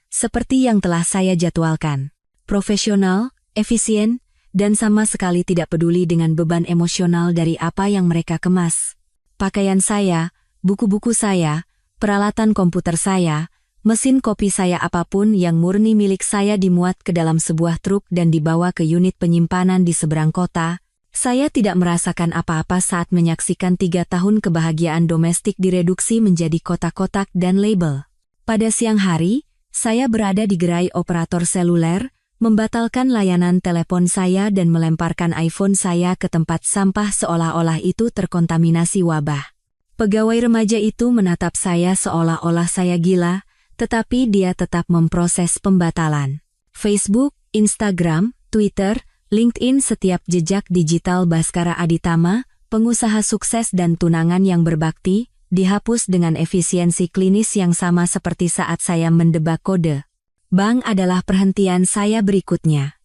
seperti yang telah saya jadwalkan. Profesional, efisien, dan sama sekali tidak peduli dengan beban emosional dari apa yang mereka kemas. Pakaian saya, buku-buku saya, peralatan komputer saya, mesin kopi saya apapun yang murni milik saya dimuat ke dalam sebuah truk dan dibawa ke unit penyimpanan di seberang kota. Saya tidak merasakan apa-apa saat menyaksikan 3 tahun kebahagiaan domestik direduksi menjadi kotak-kotak dan label. Pada siang hari, saya berada di gerai operator seluler, membatalkan layanan telepon saya dan melemparkan iPhone saya ke tempat sampah seolah-olah itu terkontaminasi wabah. Pegawai remaja itu menatap saya seolah-olah saya gila, tetapi dia tetap memproses pembatalan. Facebook, Instagram, Twitter, LinkedIn setiap jejak digital Baskara Aditama, pengusaha sukses dan tunangan yang berbakti, dihapus dengan efisiensi klinis yang sama seperti saat saya mendebak kode. Bank adalah perhentian saya berikutnya.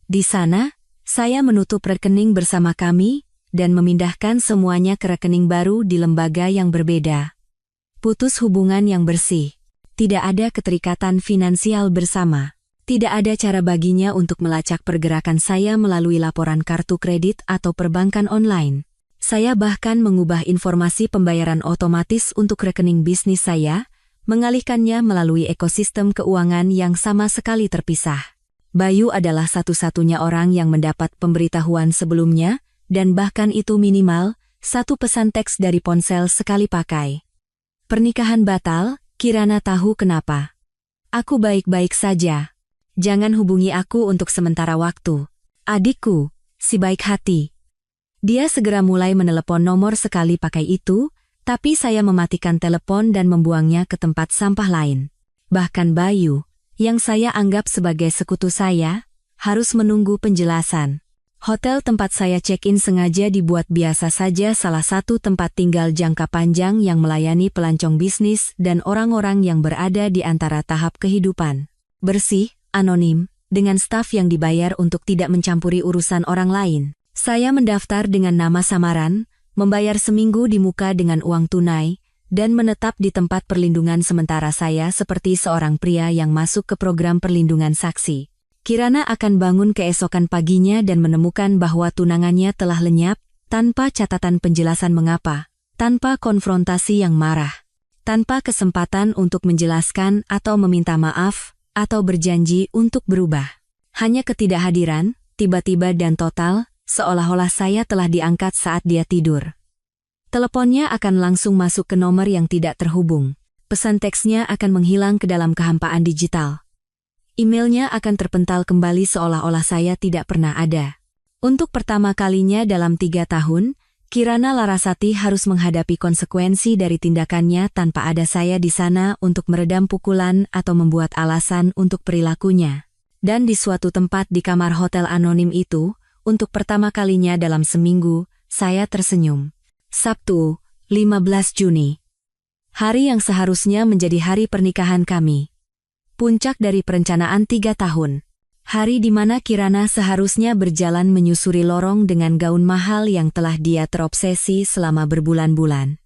Di sana, saya menutup rekening bersama kami, dan memindahkan semuanya ke rekening baru di lembaga yang berbeda. Putus hubungan yang bersih. Tidak ada keterikatan finansial bersama. Tidak ada cara baginya untuk melacak pergerakan saya melalui laporan kartu kredit atau perbankan online. Saya bahkan mengubah informasi pembayaran otomatis untuk rekening bisnis saya, mengalihkannya melalui ekosistem keuangan yang sama sekali terpisah. Bayu adalah satu-satunya orang yang mendapat pemberitahuan sebelumnya, dan bahkan itu minimal, 1 pesan teks dari ponsel sekali pakai. Pernikahan batal, Kirana tahu kenapa. Aku baik-baik saja. Jangan hubungi aku untuk sementara waktu. Adikku, si baik hati. Dia segera mulai menelepon nomor sekali pakai itu, tapi saya mematikan telepon dan membuangnya ke tempat sampah lain. Bahkan Bayu, yang saya anggap sebagai sekutu saya, harus menunggu penjelasan. Hotel tempat saya check-in sengaja dibuat biasa saja salah satu tempat tinggal jangka panjang yang melayani pelancong bisnis dan orang-orang yang berada di antara tahap kehidupan. Bersih, anonim, dengan staf yang dibayar untuk tidak mencampuri urusan orang lain. Saya mendaftar dengan nama samaran, membayar seminggu di muka dengan uang tunai, dan menetap di tempat perlindungan sementara saya seperti seorang pria yang masuk ke program perlindungan saksi. Kirana akan bangun keesokan paginya dan menemukan bahwa tunangannya telah lenyap, tanpa catatan penjelasan mengapa, tanpa konfrontasi yang marah, tanpa kesempatan untuk menjelaskan atau meminta maaf, atau berjanji untuk berubah. Hanya ketidakhadiran, tiba-tiba dan total, seolah-olah saya telah diangkat saat dia tidur. Teleponnya akan langsung masuk ke nomor yang tidak terhubung. Pesan teksnya akan menghilang ke dalam kehampaan digital. Emailnya akan terpental kembali seolah-olah saya tidak pernah ada. Untuk pertama kalinya dalam 3 tahun, Kirana Larasati harus menghadapi konsekuensi dari tindakannya tanpa ada saya di sana untuk meredam pukulan atau membuat alasan untuk perilakunya. Dan di suatu tempat di kamar hotel anonim itu, untuk pertama kalinya dalam seminggu, saya tersenyum. Sabtu, 15 Juni. Hari yang seharusnya menjadi hari pernikahan kami. Puncak dari perencanaan 3 tahun. Hari di mana Kirana seharusnya berjalan menyusuri lorong dengan gaun mahal yang telah dia terobsesi selama berbulan-bulan.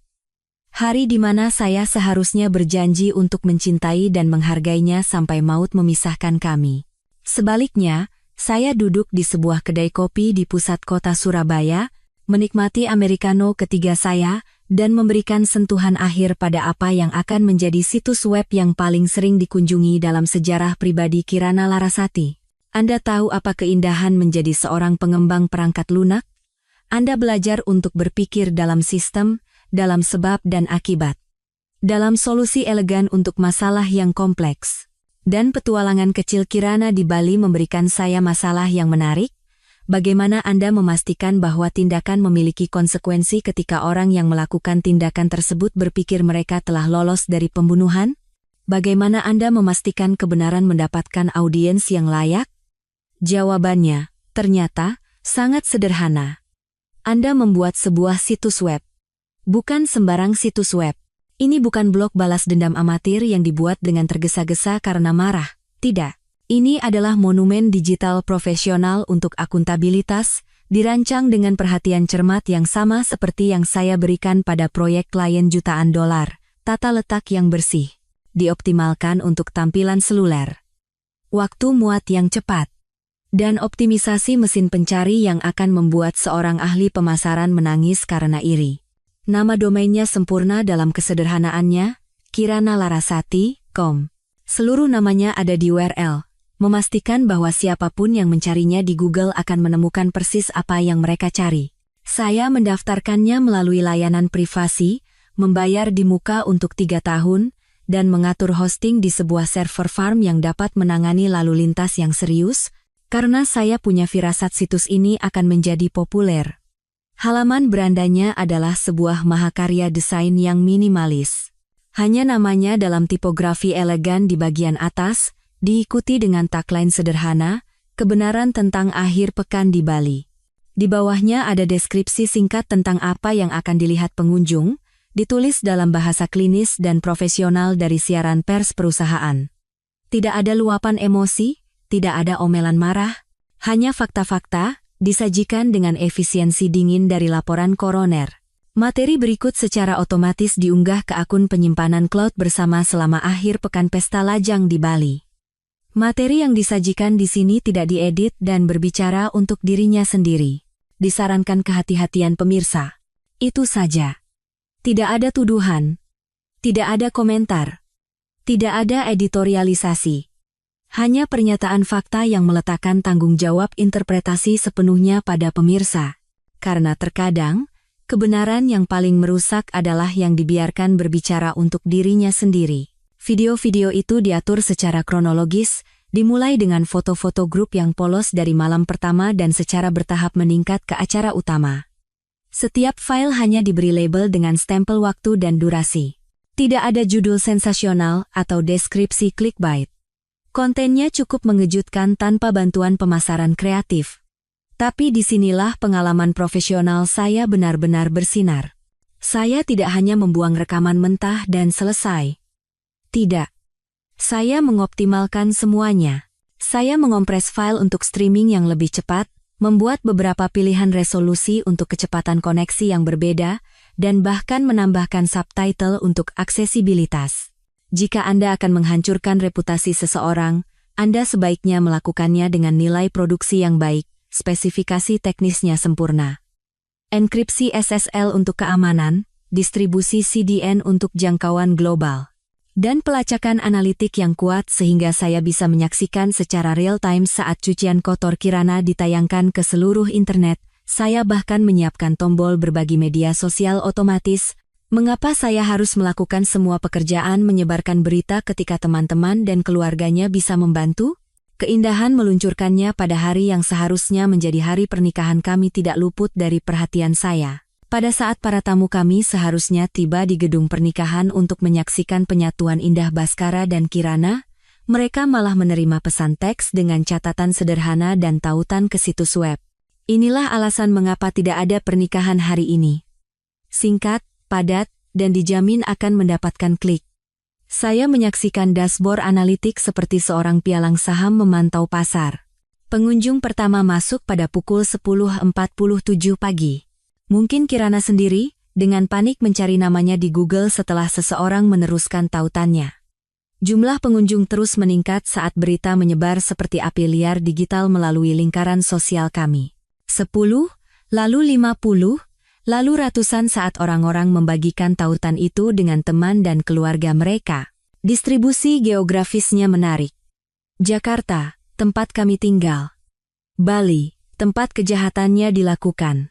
Hari di mana saya seharusnya berjanji untuk mencintai dan menghargainya sampai maut memisahkan kami. Sebaliknya, saya duduk di sebuah kedai kopi di pusat kota Surabaya, menikmati americano ketiga saya, dan memberikan sentuhan akhir pada apa yang akan menjadi situs web yang paling sering dikunjungi dalam sejarah pribadi Kirana Larasati. Anda tahu apa keindahan menjadi seorang pengembang perangkat lunak? Anda belajar untuk berpikir dalam sistem, dalam sebab dan akibat, dalam solusi elegan untuk masalah yang kompleks. Dan petualangan kecil Kirana di Bali memberikan saya masalah yang menarik. Bagaimana Anda memastikan bahwa tindakan memiliki konsekuensi ketika orang yang melakukan tindakan tersebut berpikir mereka telah lolos dari pembunuhan? Bagaimana Anda memastikan kebenaran mendapatkan audiens yang layak? Jawabannya, ternyata, sangat sederhana. Anda membuat sebuah situs web. Bukan sembarang situs web. Ini bukan blog balas dendam amatir yang dibuat dengan tergesa-gesa karena marah. Tidak. Ini adalah monumen digital profesional untuk akuntabilitas, dirancang dengan perhatian cermat yang sama seperti yang saya berikan pada proyek klien jutaan dolar, tata letak yang bersih, dioptimalkan untuk tampilan seluler, waktu muat yang cepat, dan optimisasi mesin pencari yang akan membuat seorang ahli pemasaran menangis karena iri. Nama domainnya sempurna dalam kesederhanaannya, kiranalarasati.com. Seluruh namanya ada di URL. Memastikan bahwa siapapun yang mencarinya di Google akan menemukan persis apa yang mereka cari. Saya mendaftarkannya melalui layanan privasi, membayar di muka untuk 3 tahun, dan mengatur hosting di sebuah server farm yang dapat menangani lalu lintas yang serius, karena saya punya firasat situs ini akan menjadi populer. Halaman berandanya adalah sebuah mahakarya desain yang minimalis. Hanya namanya dalam tipografi elegan di bagian atas, diikuti dengan tagline sederhana, kebenaran tentang akhir pekan di Bali. Di bawahnya ada deskripsi singkat tentang apa yang akan dilihat pengunjung, ditulis dalam bahasa klinis dan profesional dari siaran pers perusahaan. Tidak ada luapan emosi, tidak ada omelan marah, hanya fakta-fakta, disajikan dengan efisiensi dingin dari laporan koroner. Materi berikut secara otomatis diunggah ke akun penyimpanan cloud bersama selama akhir pekan pesta lajang di Bali. Materi yang disajikan di sini tidak diedit dan berbicara untuk dirinya sendiri. Disarankan kehati-hatian pemirsa. Itu saja. Tidak ada tuduhan. Tidak ada komentar. Tidak ada editorialisasi. Hanya pernyataan fakta yang meletakkan tanggung jawab interpretasi sepenuhnya pada pemirsa. Karena terkadang, kebenaran yang paling merusak adalah yang dibiarkan berbicara untuk dirinya sendiri. Video-video itu diatur secara kronologis, dimulai dengan foto-foto grup yang polos dari malam pertama dan secara bertahap meningkat ke acara utama. Setiap file hanya diberi label dengan stempel waktu dan durasi. Tidak ada judul sensasional atau deskripsi clickbait. Kontennya cukup mengejutkan tanpa bantuan pemasaran kreatif. Tapi disinilah pengalaman profesional saya benar-benar bersinar. Saya tidak hanya membuang rekaman mentah dan selesai. Tidak. Saya mengoptimalkan semuanya. Saya mengompres file untuk streaming yang lebih cepat, membuat beberapa pilihan resolusi untuk kecepatan koneksi yang berbeda, dan bahkan menambahkan subtitle untuk aksesibilitas. Jika Anda akan menghancurkan reputasi seseorang, Anda sebaiknya melakukannya dengan nilai produksi yang baik, spesifikasi teknisnya sempurna. Enkripsi SSL untuk keamanan, distribusi CDN untuk jangkauan global, dan pelacakan analitik yang kuat sehingga saya bisa menyaksikan secara real-time saat cucian kotor Kirana ditayangkan ke seluruh internet. Saya bahkan menyiapkan tombol berbagi media sosial otomatis. Mengapa saya harus melakukan semua pekerjaan menyebarkan berita ketika teman-teman dan keluarganya bisa membantu? Keindahan meluncurkannya pada hari yang seharusnya menjadi hari pernikahan kami tidak luput dari perhatian saya. Pada saat para tamu kami seharusnya tiba di gedung pernikahan untuk menyaksikan penyatuan indah Baskara dan Kirana, mereka malah menerima pesan teks dengan catatan sederhana dan tautan ke situs web. Inilah alasan mengapa tidak ada pernikahan hari ini. Singkat, padat, dan dijamin akan mendapatkan klik. Saya menyaksikan dashboard analitik seperti seorang pialang saham memantau pasar. Pengunjung pertama masuk pada pukul 10.47 pagi. Mungkin Kirana sendiri, dengan panik mencari namanya di Google setelah seseorang meneruskan tautannya. Jumlah pengunjung terus meningkat saat berita menyebar seperti api liar digital melalui lingkaran sosial kami. 10, lalu 50, Lalu ratusan saat orang-orang membagikan tautan itu dengan teman dan keluarga mereka. Distribusi geografisnya menarik. Jakarta, tempat kami tinggal. Bali, tempat kejahatannya dilakukan.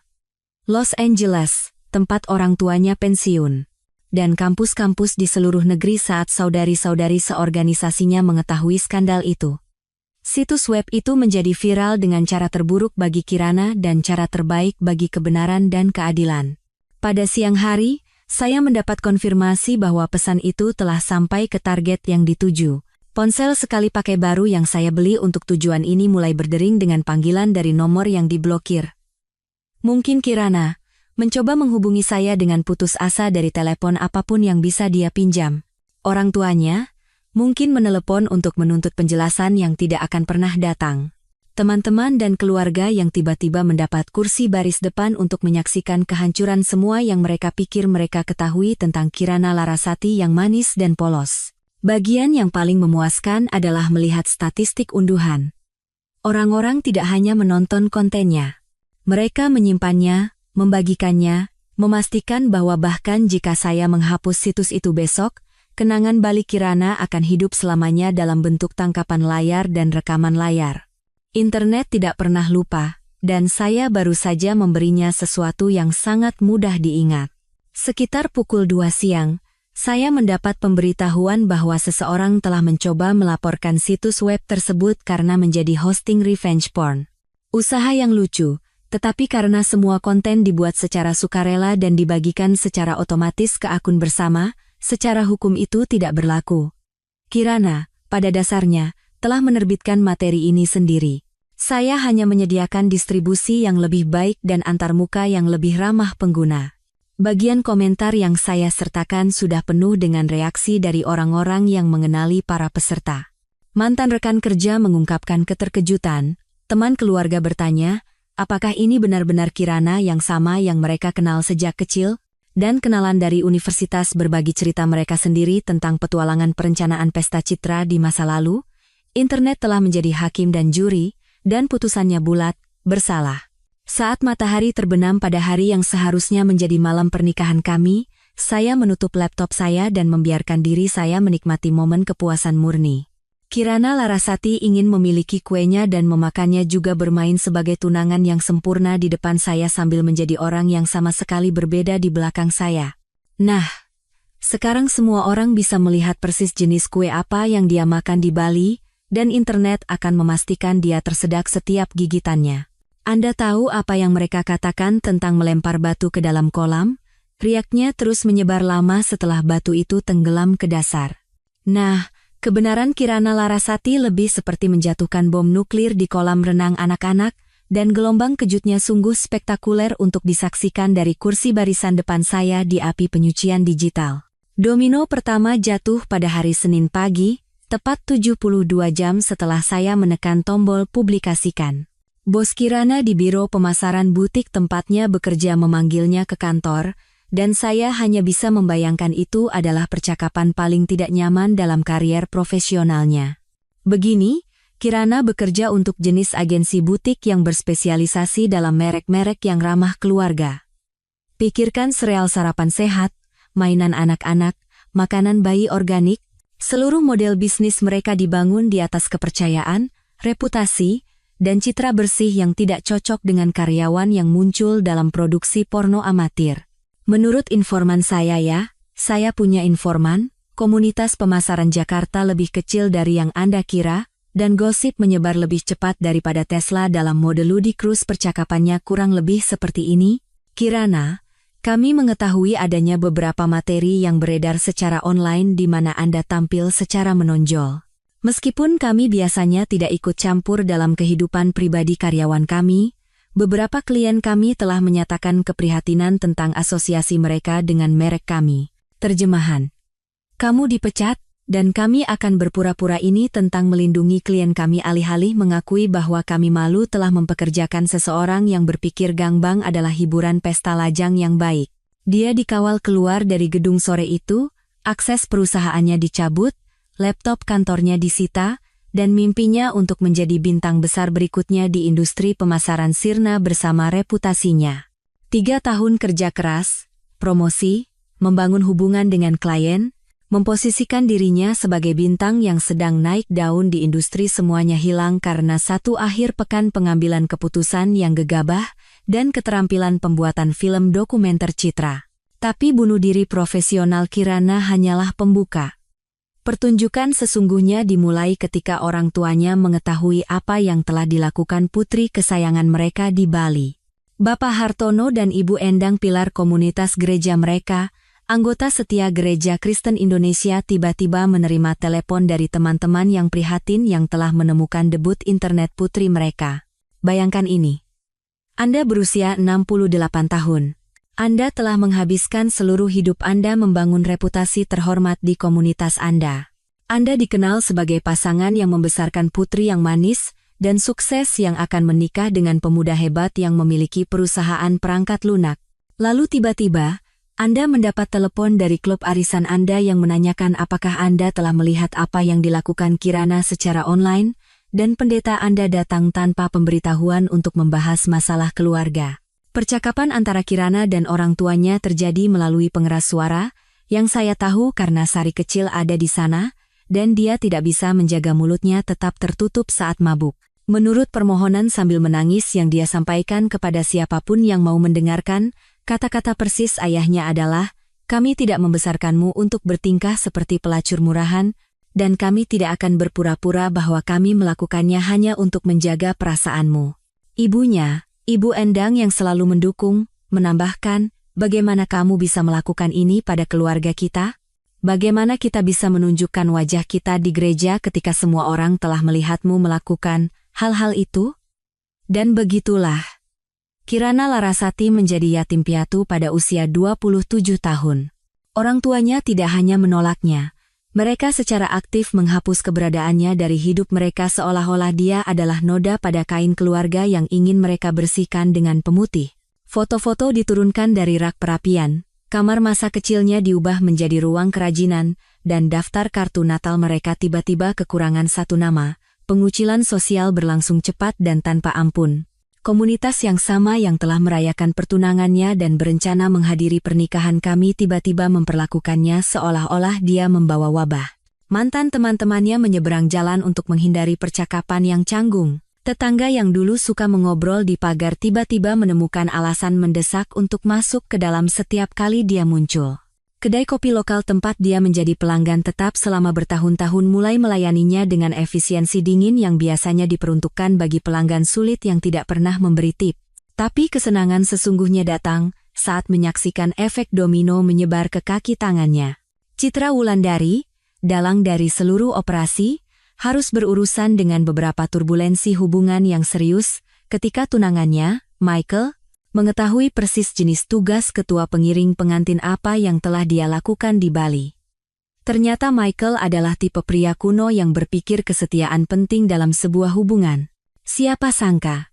Los Angeles, tempat orang tuanya pensiun. Dan kampus-kampus di seluruh negeri saat saudari-saudari seorganisasinya mengetahui skandal itu. Situs web itu menjadi viral dengan cara terburuk bagi Kirana dan cara terbaik bagi kebenaran dan keadilan. Pada siang hari, saya mendapat konfirmasi bahwa pesan itu telah sampai ke target yang dituju. Ponsel sekali pakai baru yang saya beli untuk tujuan ini mulai berdering dengan panggilan dari nomor yang diblokir. Mungkin Kirana mencoba menghubungi saya dengan putus asa dari telepon apapun yang bisa dia pinjam. Orang tuanya mungkin menelepon untuk menuntut penjelasan yang tidak akan pernah datang. Teman-teman dan keluarga yang tiba-tiba mendapat kursi baris depan untuk menyaksikan kehancuran semua yang mereka pikir mereka ketahui tentang Kirana Larasati yang manis dan polos. Bagian yang paling memuaskan adalah melihat statistik unduhan. Orang-orang tidak hanya menonton kontennya. Mereka menyimpannya, membagikannya, memastikan bahwa bahkan jika saya menghapus situs itu besok, kenangan balik Kirana akan hidup selamanya dalam bentuk tangkapan layar dan rekaman layar. Internet tidak pernah lupa, dan saya baru saja memberinya sesuatu yang sangat mudah diingat. Sekitar pukul 2 siang, saya mendapat pemberitahuan bahwa seseorang telah mencoba melaporkan situs web tersebut karena menjadi hosting revenge porn. Usaha yang lucu, tetapi karena semua konten dibuat secara sukarela dan dibagikan secara otomatis ke akun bersama, secara hukum itu tidak berlaku. Kirana, pada dasarnya, telah menerbitkan materi ini sendiri. Saya hanya menyediakan distribusi yang lebih baik dan antarmuka yang lebih ramah pengguna. Bagian komentar yang saya sertakan sudah penuh dengan reaksi dari orang-orang yang mengenali para peserta. Mantan rekan kerja mengungkapkan keterkejutan, teman keluarga bertanya, apakah ini benar-benar Kirana yang sama yang mereka kenal sejak kecil? Dan kenalan dari universitas berbagi cerita mereka sendiri tentang petualangan perencanaan pesta citra di masa lalu. Internet telah menjadi hakim dan juri, dan putusannya bulat, bersalah. Saat matahari terbenam pada hari yang seharusnya menjadi malam pernikahan kami, saya menutup laptop saya dan membiarkan diri saya menikmati momen kepuasan murni. Kirana Larasati ingin memiliki kuenya dan memakannya juga bermain sebagai tunangan yang sempurna di depan saya sambil menjadi orang yang sama sekali berbeda di belakang saya. Nah, sekarang semua orang bisa melihat persis jenis kue apa yang dia makan di Bali, dan internet akan memastikan dia tersedak setiap gigitannya. Anda tahu apa yang mereka katakan tentang melempar batu ke dalam kolam? Riaknya terus menyebar lama setelah batu itu tenggelam ke dasar. Nah, kebenaran Kirana Larasati lebih seperti menjatuhkan bom nuklir di kolam renang anak-anak, dan gelombang kejutnya sungguh spektakuler untuk disaksikan dari kursi barisan depan saya di api penyucian digital. Domino pertama jatuh pada hari Senin pagi, tepat 72 jam setelah saya menekan tombol publikasikan. Bos Kirana di biro pemasaran butik tempatnya bekerja memanggilnya ke kantor, dan saya hanya bisa membayangkan itu adalah percakapan paling tidak nyaman dalam karier profesionalnya. Begini, Kirana bekerja untuk jenis agensi butik yang berspesialisasi dalam merek-merek yang ramah keluarga. Pikirkan sereal sarapan sehat, mainan anak-anak, makanan bayi organik, seluruh model bisnis mereka dibangun di atas kepercayaan, reputasi, dan citra bersih yang tidak cocok dengan karyawan yang muncul dalam produksi porno amatir. Menurut informan saya saya punya informan, komunitas pemasaran Jakarta lebih kecil dari yang Anda kira, dan gosip menyebar lebih cepat daripada Tesla dalam mode ludicrous. Percakapannya kurang lebih seperti ini. Kirana, kami mengetahui adanya beberapa materi yang beredar secara online di mana Anda tampil secara menonjol. Meskipun kami biasanya tidak ikut campur dalam kehidupan pribadi karyawan kami, beberapa klien kami telah menyatakan keprihatinan tentang asosiasi mereka dengan merek kami. Terjemahan: kamu dipecat, dan kami akan berpura-pura ini tentang melindungi klien kami alih-alih mengakui bahwa kami malu telah mempekerjakan seseorang yang berpikir gangbang adalah hiburan pesta lajang yang baik. Dia dikawal keluar dari gedung sore itu, akses perusahaannya dicabut, laptop kantornya disita, dan mimpinya untuk menjadi bintang besar berikutnya di industri pemasaran sirna bersama reputasinya. 3 tahun kerja keras, promosi, membangun hubungan dengan klien, memposisikan dirinya sebagai bintang yang sedang naik daun di industri semuanya hilang karena satu akhir pekan pengambilan keputusan yang gegabah dan keterampilan pembuatan film dokumenter citra. Tapi bunuh diri profesional Kirana hanyalah pembuka. Pertunjukan sesungguhnya dimulai ketika orang tuanya mengetahui apa yang telah dilakukan putri kesayangan mereka di Bali. Bapak Hartono dan Ibu Endang pilar komunitas gereja mereka, anggota setia Gereja Kristen Indonesia tiba-tiba menerima telepon dari teman-teman yang prihatin yang telah menemukan debut internet putri mereka. Bayangkan ini. Anda berusia 68 tahun. Anda telah menghabiskan seluruh hidup Anda membangun reputasi terhormat di komunitas Anda. Anda dikenal sebagai pasangan yang membesarkan putri yang manis dan sukses yang akan menikah dengan pemuda hebat yang memiliki perusahaan perangkat lunak. Lalu tiba-tiba, Anda mendapat telepon dari klub arisan Anda yang menanyakan apakah Anda telah melihat apa yang dilakukan Kirana secara online, dan pendeta Anda datang tanpa pemberitahuan untuk membahas masalah keluarga. Percakapan antara Kirana dan orang tuanya terjadi melalui pengeras suara, yang saya tahu karena Sari kecil ada di sana, dan dia tidak bisa menjaga mulutnya tetap tertutup saat mabuk. Menurut permohonan sambil menangis yang dia sampaikan kepada siapapun yang mau mendengarkan, kata-kata persis ayahnya adalah, "Kami tidak membesarkanmu untuk bertingkah seperti pelacur murahan, dan kami tidak akan berpura-pura bahwa kami melakukannya hanya untuk menjaga perasaanmu." Ibunya, Ibu Endang yang selalu mendukung, menambahkan, "Bagaimana kamu bisa melakukan ini pada keluarga kita? Bagaimana kita bisa menunjukkan wajah kita di gereja ketika semua orang telah melihatmu melakukan hal-hal itu?" Dan begitulah. Kirana Larasati menjadi yatim piatu pada usia 27 tahun. Orang tuanya tidak hanya menolaknya. Mereka secara aktif menghapus keberadaannya dari hidup mereka seolah-olah dia adalah noda pada kain keluarga yang ingin mereka bersihkan dengan pemutih. Foto-foto diturunkan dari rak perapian, kamar masa kecilnya diubah menjadi ruang kerajinan, dan daftar kartu Natal mereka tiba-tiba kekurangan satu nama. Pengucilan sosial berlangsung cepat dan tanpa ampun. Komunitas yang sama yang telah merayakan pertunangannya dan berencana menghadiri pernikahan kami tiba-tiba memperlakukannya seolah-olah dia membawa wabah. Mantan teman-temannya menyeberang jalan untuk menghindari percakapan yang canggung. Tetangga yang dulu suka mengobrol di pagar tiba-tiba menemukan alasan mendesak untuk masuk ke dalam setiap kali dia muncul. Kedai kopi lokal tempat dia menjadi pelanggan tetap selama bertahun-tahun mulai melayaninya dengan efisiensi dingin yang biasanya diperuntukkan bagi pelanggan sulit yang tidak pernah memberi tip. Tapi kesenangan sesungguhnya datang saat menyaksikan efek domino menyebar ke kaki tangannya. Citra Wulandari, dalang dari seluruh operasi, harus berurusan dengan beberapa turbulensi hubungan yang serius ketika tunangannya, Michael, mengetahui persis jenis tugas ketua pengiring pengantin apa yang telah dia lakukan di Bali. Ternyata Michael adalah tipe pria kuno yang berpikir kesetiaan penting dalam sebuah hubungan. Siapa sangka?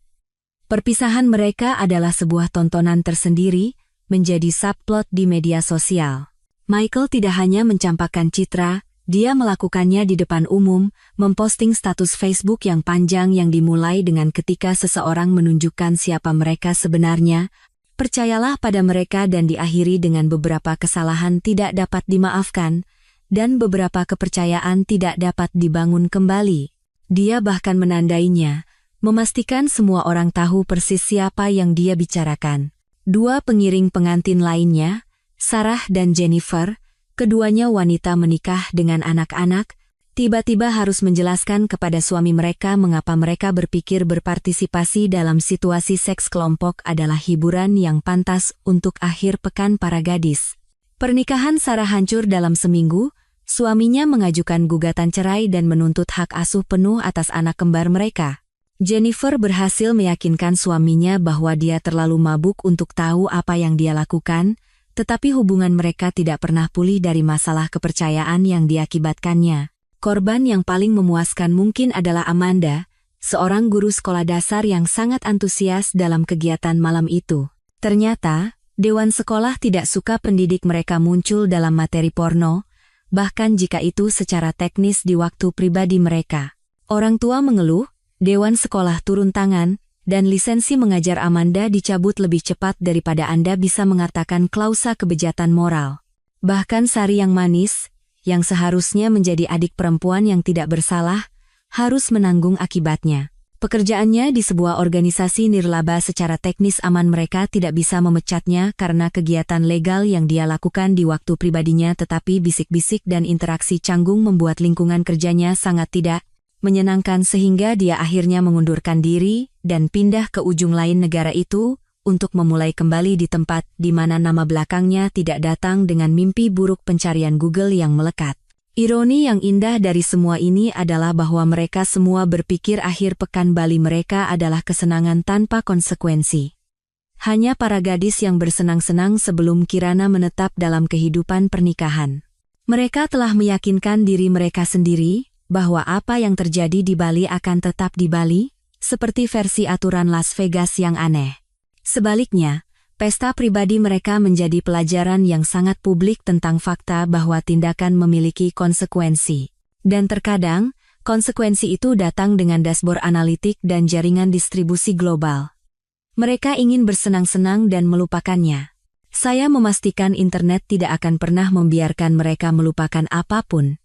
Perpisahan mereka adalah sebuah tontonan tersendiri, menjadi subplot di media sosial. Michael tidak hanya mencampakkan citra, dia melakukannya di depan umum, memposting status Facebook yang panjang yang dimulai dengan ketika seseorang menunjukkan siapa mereka sebenarnya. Percayalah pada mereka dan diakhiri dengan beberapa kesalahan tidak dapat dimaafkan, dan beberapa kepercayaan tidak dapat dibangun kembali. Dia bahkan menandainya, memastikan semua orang tahu persis siapa yang dia bicarakan. Dua pengiring pengantin lainnya, Sarah dan Jennifer, keduanya wanita menikah dengan anak-anak, tiba-tiba harus menjelaskan kepada suami mereka mengapa mereka berpikir berpartisipasi dalam situasi seks kelompok adalah hiburan yang pantas untuk akhir pekan para gadis. Pernikahan Sarah hancur dalam seminggu, suaminya mengajukan gugatan cerai dan menuntut hak asuh penuh atas anak kembar mereka. Jennifer berhasil meyakinkan suaminya bahwa dia terlalu mabuk untuk tahu apa yang dia lakukan, tetapi hubungan mereka tidak pernah pulih dari masalah kepercayaan yang diakibatkannya. Korban yang paling memuaskan mungkin adalah Amanda, seorang guru sekolah dasar yang sangat antusias dalam kegiatan malam itu. Ternyata, dewan sekolah tidak suka pendidik mereka muncul dalam materi porno, bahkan jika itu secara teknis di waktu pribadi mereka. Orang tua mengeluh, dewan sekolah turun tangan, Dan lisensi mengajar Amanda dicabut lebih cepat daripada Anda bisa mengatakan klausa kebejatan moral. Bahkan Sari yang manis, yang seharusnya menjadi adik perempuan yang tidak bersalah, harus menanggung akibatnya. Pekerjaannya di sebuah organisasi nirlaba secara teknis aman, mereka tidak bisa memecatnya karena kegiatan legal yang dia lakukan di waktu pribadinya, tetapi bisik-bisik dan interaksi canggung membuat lingkungan kerjanya sangat tidak menyenangkan sehingga dia akhirnya mengundurkan diri dan pindah ke ujung lain negara itu untuk memulai kembali di tempat di mana nama belakangnya tidak datang dengan mimpi buruk pencarian Google yang melekat. Ironi yang indah dari semua ini adalah bahwa mereka semua berpikir akhir pekan Bali mereka adalah kesenangan tanpa konsekuensi. Hanya para gadis yang bersenang-senang sebelum Kirana menetap dalam kehidupan pernikahan. Mereka telah meyakinkan diri mereka sendiri bahwa apa yang terjadi di Bali akan tetap di Bali, seperti versi aturan Las Vegas yang aneh. Sebaliknya, pesta pribadi mereka menjadi pelajaran yang sangat publik tentang fakta bahwa tindakan memiliki konsekuensi. Dan terkadang, konsekuensi itu datang dengan dashboard analitik dan jaringan distribusi global. Mereka ingin bersenang-senang dan melupakannya. Saya memastikan internet tidak akan pernah membiarkan mereka melupakan apapun.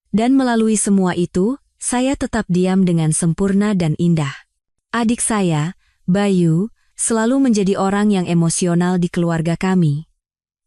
Dan melalui semua itu, saya tetap diam dengan sempurna dan indah. Adik saya, Bayu, selalu menjadi orang yang emosional di keluarga kami.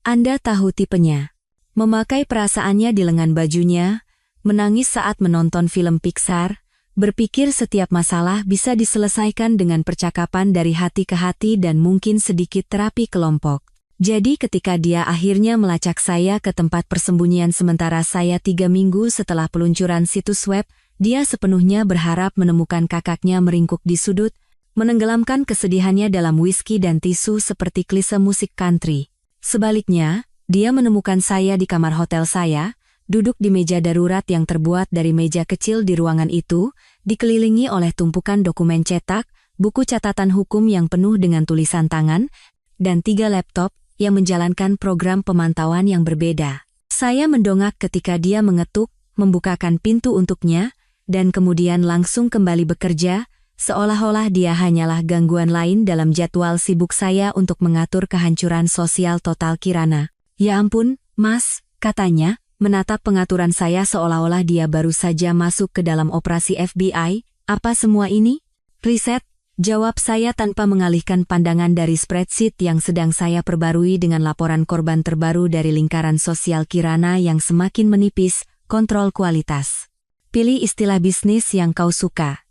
Anda tahu tipenya. Memakai perasaannya di lengan bajunya, menangis saat menonton film Pixar, berpikir setiap masalah bisa diselesaikan dengan percakapan dari hati ke hati dan mungkin sedikit terapi kelompok. Jadi ketika dia akhirnya melacak saya ke tempat persembunyian sementara saya 3 minggu setelah peluncuran situs web, dia sepenuhnya berharap menemukan kakaknya meringkuk di sudut, menenggelamkan kesedihannya dalam whisky dan tisu seperti klise musik country. Sebaliknya, dia menemukan saya di kamar hotel saya, duduk di meja darurat yang terbuat dari meja kecil di ruangan itu, dikelilingi oleh tumpukan dokumen cetak, buku catatan hukum yang penuh dengan tulisan tangan, dan 3 laptop yang menjalankan program pemantauan yang berbeda. Saya mendongak ketika dia mengetuk, membukakan pintu untuknya, dan kemudian langsung kembali bekerja, seolah-olah dia hanyalah gangguan lain dalam jadwal sibuk saya untuk mengatur kehancuran sosial total Kirana. Ya ampun, Mas, katanya, menatap pengaturan saya seolah-olah dia baru saja masuk ke dalam operasi FBI, apa semua ini? Riset, jawab saya tanpa mengalihkan pandangan dari spreadsheet yang sedang saya perbarui dengan laporan korban terbaru dari lingkaran sosial Kirana yang semakin menipis, kontrol kualitas. Pilih istilah bisnis yang kau suka.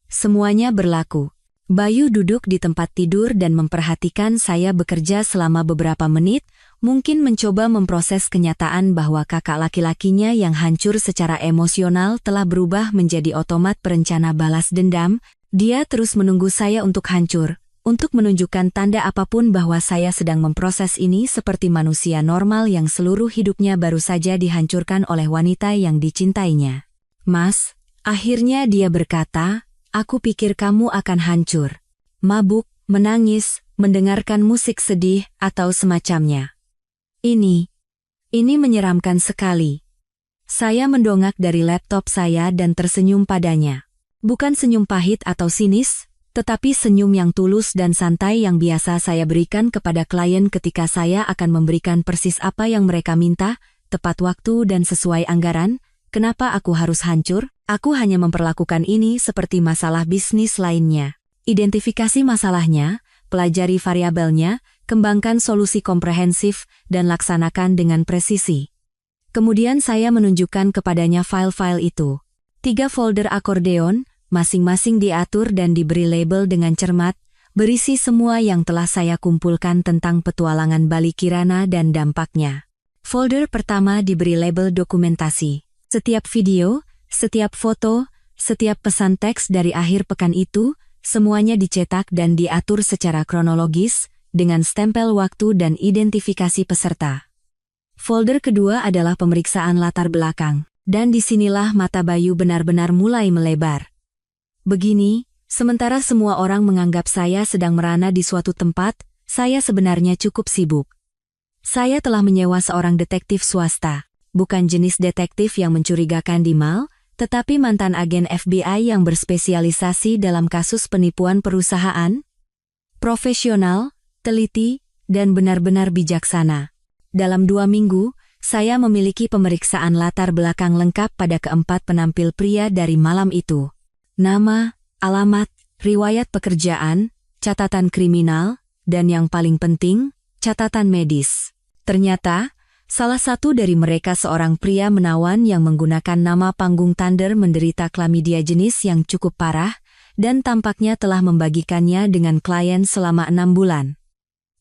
Semuanya berlaku. Bayu duduk di tempat tidur dan memperhatikan saya bekerja selama beberapa menit, mungkin mencoba memproses kenyataan bahwa kakak laki-lakinya yang hancur secara emosional telah berubah menjadi otomat perencana balas dendam. Dia terus menunggu saya untuk hancur, untuk menunjukkan tanda apapun bahwa saya sedang memproses ini seperti manusia normal yang seluruh hidupnya baru saja dihancurkan oleh wanita yang dicintainya. Mas, akhirnya dia berkata, aku pikir kamu akan hancur. Mabuk, menangis, mendengarkan musik sedih, atau semacamnya. Ini menyeramkan sekali. Saya mendongak dari laptop saya dan tersenyum padanya. Bukan senyum pahit atau sinis, tetapi senyum yang tulus dan santai yang biasa saya berikan kepada klien ketika saya akan memberikan persis apa yang mereka minta, tepat waktu dan sesuai anggaran. Kenapa aku harus hancur? Aku hanya memperlakukan ini seperti masalah bisnis lainnya. Identifikasi masalahnya, pelajari variabelnya, kembangkan solusi komprehensif, dan laksanakan dengan presisi. Kemudian saya menunjukkan kepadanya file-file itu. 3 folder akordeon, masing-masing diatur dan diberi label dengan cermat, berisi semua yang telah saya kumpulkan tentang petualangan Bali Kirana dan dampaknya. Folder pertama diberi label dokumentasi. Setiap video, setiap foto, setiap pesan teks dari akhir pekan itu, semuanya dicetak dan diatur secara kronologis, dengan stempel waktu dan identifikasi peserta. Folder kedua adalah pemeriksaan latar belakang, dan disinilah mata Bayu benar-benar mulai melebar. Begini, sementara semua orang menganggap saya sedang merana di suatu tempat, saya sebenarnya cukup sibuk. Saya telah menyewa seorang detektif swasta, bukan jenis detektif yang mencurigakan di mall, tetapi mantan agen FBI yang berspesialisasi dalam kasus penipuan perusahaan, profesional, teliti, dan benar-benar bijaksana. Dalam 2 minggu, saya memiliki pemeriksaan latar belakang lengkap pada keempat penampil pria dari malam itu. Nama, alamat, riwayat pekerjaan, catatan kriminal, dan yang paling penting, catatan medis. Ternyata, salah satu dari mereka seorang pria menawan yang menggunakan nama panggung Thunder menderita klamidia jenis yang cukup parah dan tampaknya telah membagikannya dengan klien selama 6 bulan.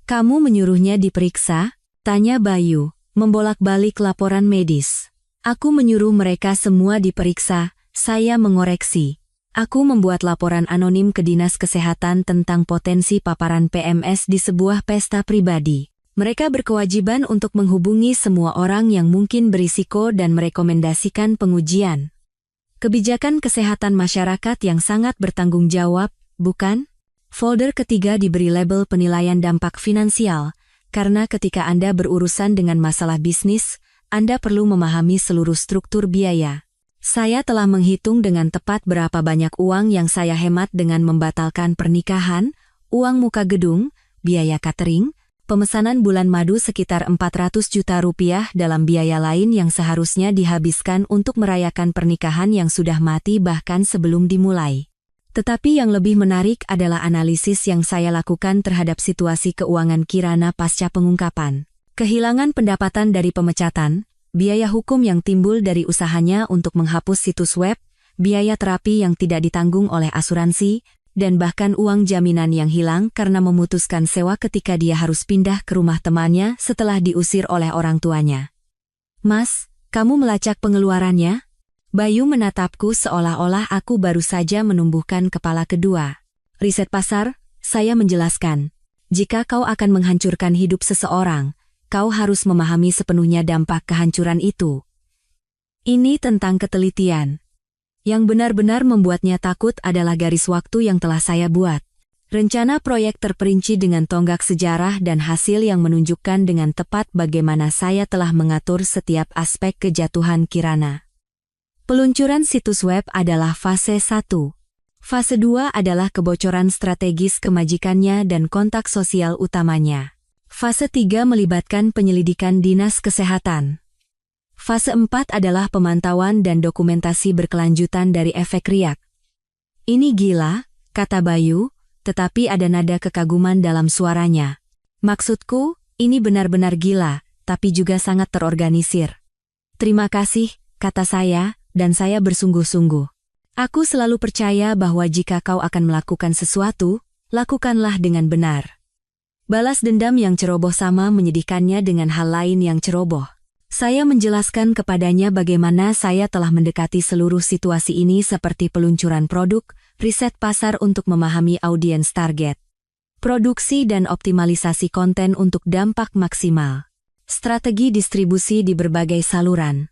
"Kamu menyuruhnya diperiksa?" tanya Bayu, membolak-balik laporan medis. "Aku menyuruh mereka semua diperiksa," saya mengoreksi. "Aku membuat laporan anonim ke Dinas Kesehatan tentang potensi paparan PMS di sebuah pesta pribadi. Mereka berkewajiban untuk menghubungi semua orang yang mungkin berisiko dan merekomendasikan pengujian. Kebijakan kesehatan masyarakat yang sangat bertanggung jawab, bukan?" Folder ketiga diberi label penilaian dampak finansial, karena ketika Anda berurusan dengan masalah bisnis, Anda perlu memahami seluruh struktur biaya. Saya telah menghitung dengan tepat berapa banyak uang yang saya hemat dengan membatalkan pernikahan, uang muka gedung, biaya catering, pemesanan bulan madu sekitar 400 juta rupiah dalam biaya lain yang seharusnya dihabiskan untuk merayakan pernikahan yang sudah mati bahkan sebelum dimulai. Tetapi yang lebih menarik adalah analisis yang saya lakukan terhadap situasi keuangan Kirana pasca pengungkapan. Kehilangan pendapatan dari pemecatan, biaya hukum yang timbul dari usahanya untuk menghapus situs web, biaya terapi yang tidak ditanggung oleh asuransi, dan bahkan uang jaminan yang hilang karena memutuskan sewa ketika dia harus pindah ke rumah temannya setelah diusir oleh orang tuanya. "Mas, kamu melacak pengeluarannya?" Bayu menatapku seolah-olah aku baru saja menumbuhkan kepala kedua. "Riset pasar," saya menjelaskan. "Jika kau akan menghancurkan hidup seseorang, kau harus memahami sepenuhnya dampak kehancuran itu. Ini tentang ketelitian. Yang benar-benar membuatnya takut adalah garis waktu yang telah saya buat. Rencana proyek terperinci dengan tonggak sejarah dan hasil yang menunjukkan dengan tepat bagaimana saya telah mengatur setiap aspek kejatuhan Kirana. Peluncuran situs web adalah fase 1. Fase 2 adalah kebocoran strategis kemajikannya dan kontak sosial utamanya. Fase 3 melibatkan penyelidikan Dinas Kesehatan. Fase 4 adalah pemantauan dan dokumentasi berkelanjutan dari efek riak. "Ini gila," kata Bayu, tetapi ada nada kekaguman dalam suaranya. "Maksudku, ini benar-benar gila, tapi juga sangat terorganisir." "Terima kasih," kata saya, dan saya bersungguh-sungguh. "Aku selalu percaya bahwa jika kau akan melakukan sesuatu, lakukanlah dengan benar." Balas dendam yang ceroboh sama menyedihkannya dengan hal lain yang ceroboh. Saya menjelaskan kepadanya bagaimana saya telah mendekati seluruh situasi ini seperti peluncuran produk, riset pasar untuk memahami audiens target, produksi dan optimalisasi konten untuk dampak maksimal, strategi distribusi di berbagai saluran,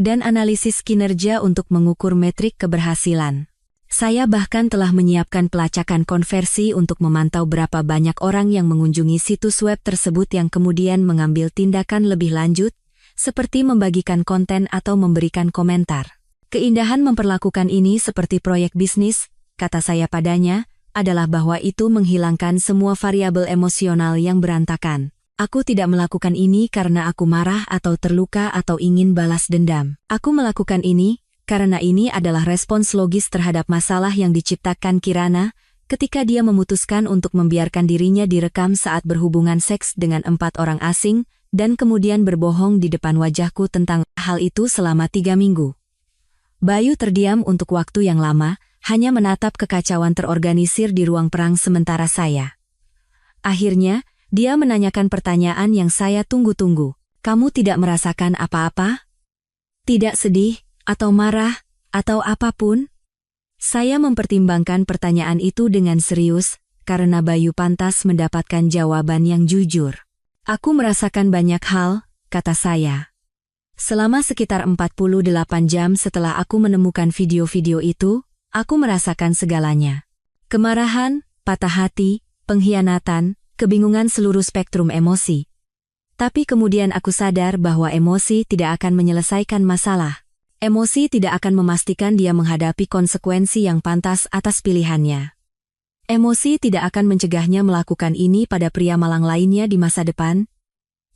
dan analisis kinerja untuk mengukur metrik keberhasilan. Saya bahkan telah menyiapkan pelacakan konversi untuk memantau berapa banyak orang yang mengunjungi situs web tersebut yang kemudian mengambil tindakan lebih lanjut, seperti membagikan konten atau memberikan komentar. "Keindahan memperlakukan ini seperti proyek bisnis," kata saya padanya, "adalah bahwa itu menghilangkan semua variabel emosional yang berantakan. Aku tidak melakukan ini karena aku marah atau terluka atau ingin balas dendam. Aku melakukan ini karena ini adalah respons logis terhadap masalah yang diciptakan Kirana ketika dia memutuskan untuk membiarkan dirinya direkam saat berhubungan seks dengan 4 orang asing dan kemudian berbohong di depan wajahku tentang hal itu selama 3 minggu. Bayu terdiam untuk waktu yang lama, hanya menatap kekacauan terorganisir di ruang perang sementara saya. Akhirnya, dia menanyakan pertanyaan yang saya tunggu-tunggu. "Kamu tidak merasakan apa-apa? Tidak sedih, atau marah, atau apapun?" Saya mempertimbangkan pertanyaan itu dengan serius, karena Bayu pantas mendapatkan jawaban yang jujur. "Aku merasakan banyak hal," kata saya. "Selama sekitar 48 jam setelah aku menemukan video-video itu, aku merasakan segalanya. Kemarahan, patah hati, pengkhianatan, kebingungan seluruh spektrum emosi. Tapi kemudian aku sadar bahwa emosi tidak akan menyelesaikan masalah. Emosi tidak akan memastikan dia menghadapi konsekuensi yang pantas atas pilihannya. Emosi tidak akan mencegahnya melakukan ini pada pria malang lainnya di masa depan.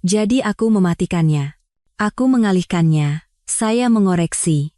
Jadi aku mematikannya. Aku mengalihkannya. Saya mengoreksi.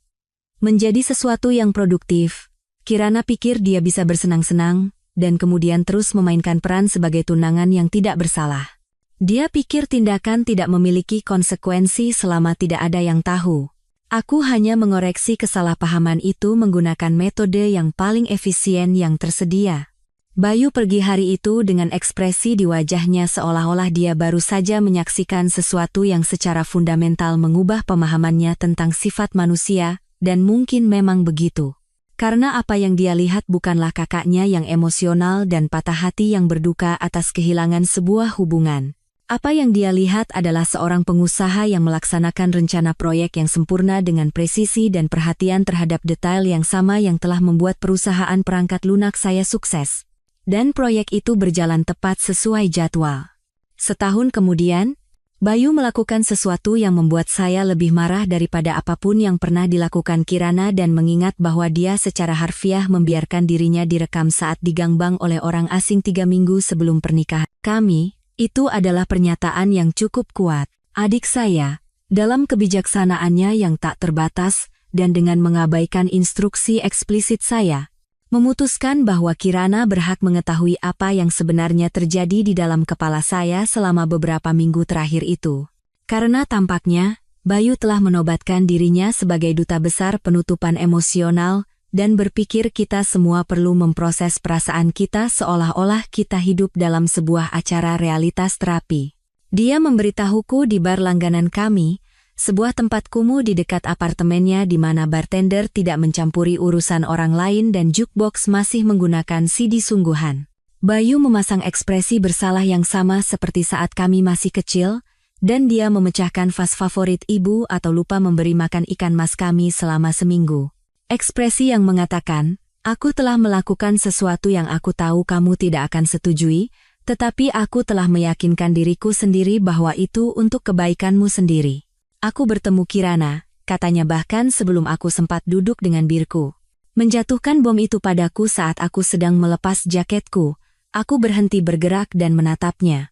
Menjadi sesuatu yang produktif. Kirana pikir dia bisa bersenang-senang, dan kemudian terus memainkan peran sebagai tunangan yang tidak bersalah. Dia pikir tindakan tidak memiliki konsekuensi selama tidak ada yang tahu. Aku hanya mengoreksi kesalahpahaman itu menggunakan metode yang paling efisien yang tersedia. Bayu pergi hari itu dengan ekspresi di wajahnya seolah-olah dia baru saja menyaksikan sesuatu yang secara fundamental mengubah pemahamannya tentang sifat manusia, dan mungkin memang begitu. Karena apa yang dia lihat bukanlah kakaknya yang emosional dan patah hati yang berduka atas kehilangan sebuah hubungan. Apa yang dia lihat adalah seorang pengusaha yang melaksanakan rencana proyek yang sempurna dengan presisi dan perhatian terhadap detail yang sama yang telah membuat perusahaan perangkat lunak saya sukses. Dan proyek itu berjalan tepat sesuai jadwal. Setahun kemudian, Bayu melakukan sesuatu yang membuat saya lebih marah daripada apapun yang pernah dilakukan Kirana dan mengingat bahwa dia secara harfiah membiarkan dirinya direkam saat digangbang oleh orang asing 3 minggu sebelum pernikahan kami. Itu adalah pernyataan yang cukup kuat. Adik saya, dalam kebijaksanaannya yang tak terbatas, dan dengan mengabaikan instruksi eksplisit saya, memutuskan bahwa Kirana berhak mengetahui apa yang sebenarnya terjadi di dalam kepala saya selama beberapa minggu terakhir itu. Karena tampaknya, Bayu telah menobatkan dirinya sebagai duta besar penutupan emosional, dan berpikir kita semua perlu memproses perasaan kita seolah-olah kita hidup dalam sebuah acara realitas terapi. Dia memberitahuku di bar langganan kami, sebuah tempat kumuh di dekat apartemennya di mana bartender tidak mencampuri urusan orang lain dan jukebox masih menggunakan CD sungguhan. Bayu memasang ekspresi bersalah yang sama seperti saat kami masih kecil, dan dia memecahkan vas favorit ibu atau lupa memberi makan ikan mas kami selama seminggu. Ekspresi yang mengatakan, aku telah melakukan sesuatu yang aku tahu kamu tidak akan setujui, tetapi aku telah meyakinkan diriku sendiri bahwa itu untuk kebaikanmu sendiri. Aku bertemu Kirana, katanya bahkan sebelum aku sempat duduk dengan birku. Menjatuhkan bom itu padaku saat aku sedang melepas jaketku, aku berhenti bergerak dan menatapnya.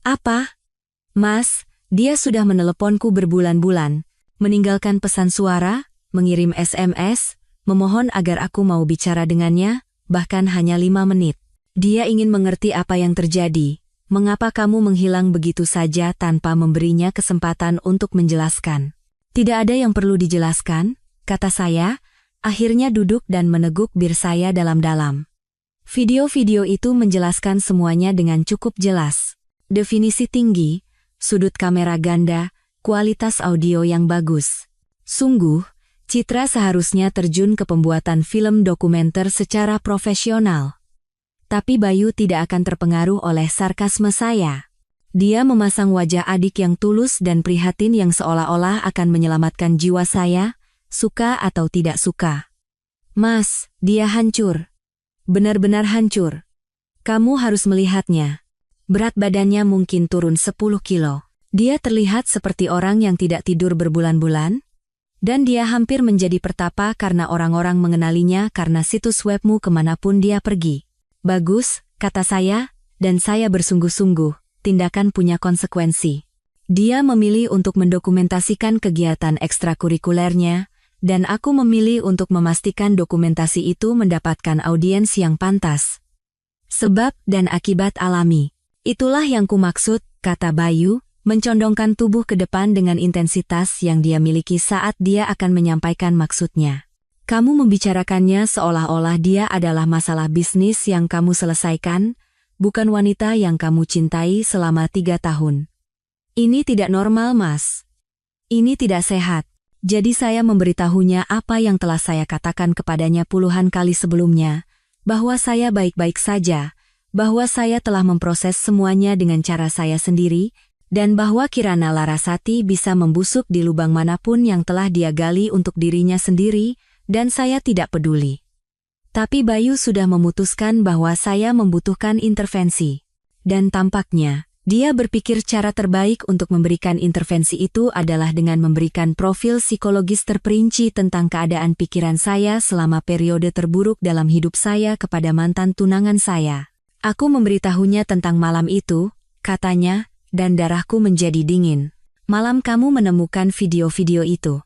Apa? Mas, dia sudah meneleponku berbulan-bulan, meninggalkan pesan suara, mengirim SMS, memohon agar aku mau bicara dengannya, bahkan hanya 5 menit. Dia ingin mengerti apa yang terjadi, mengapa kamu menghilang begitu saja tanpa memberinya kesempatan untuk menjelaskan. Tidak ada yang perlu dijelaskan, kata saya, akhirnya duduk dan meneguk bir saya dalam-dalam. Video-video itu menjelaskan semuanya dengan cukup jelas. Definisi tinggi, sudut kamera ganda, kualitas audio yang bagus. Sungguh, Citra seharusnya terjun ke pembuatan film dokumenter secara profesional. Tapi Bayu tidak akan terpengaruh oleh sarkasme saya. Dia memasang wajah adik yang tulus dan prihatin yang seolah-olah akan menyelamatkan jiwa saya, suka atau tidak suka. Mas, dia hancur. Benar-benar hancur. Kamu harus melihatnya. Berat badannya mungkin turun 10 kilo. Dia terlihat seperti orang yang tidak tidur berbulan-bulan. Dan dia hampir menjadi pertapa karena orang-orang mengenalinya karena situs webmu kemanapun dia pergi. Bagus, kata saya, dan saya bersungguh-sungguh, tindakan punya konsekuensi. Dia memilih untuk mendokumentasikan kegiatan ekstrakurikulernya, dan aku memilih untuk memastikan dokumentasi itu mendapatkan audiens yang pantas. Sebab dan akibat alami. Itulah yang kumaksud, kata Bayu, mencondongkan tubuh ke depan dengan intensitas yang dia miliki saat dia akan menyampaikan maksudnya. Kamu membicarakannya seolah-olah dia adalah masalah bisnis yang kamu selesaikan, bukan wanita yang kamu cintai selama 3 tahun. Ini tidak normal, Mas. Ini tidak sehat. Jadi saya memberitahunya apa yang telah saya katakan kepadanya puluhan kali sebelumnya, bahwa saya baik-baik saja, bahwa saya telah memproses semuanya dengan cara saya sendiri, dan bahwa Kirana Larasati bisa membusuk di lubang manapun yang telah dia gali untuk dirinya sendiri, dan saya tidak peduli. Tapi Bayu sudah memutuskan bahwa saya membutuhkan intervensi. Dan tampaknya, Dia berpikir cara terbaik untuk memberikan intervensi itu adalah dengan memberikan profil psikologis terperinci tentang keadaan pikiran saya selama periode terburuk dalam hidup saya kepada mantan tunangan saya. Aku memberitahunya tentang malam itu, katanya, dan darahku menjadi dingin. Malam kamu menemukan video-video itu.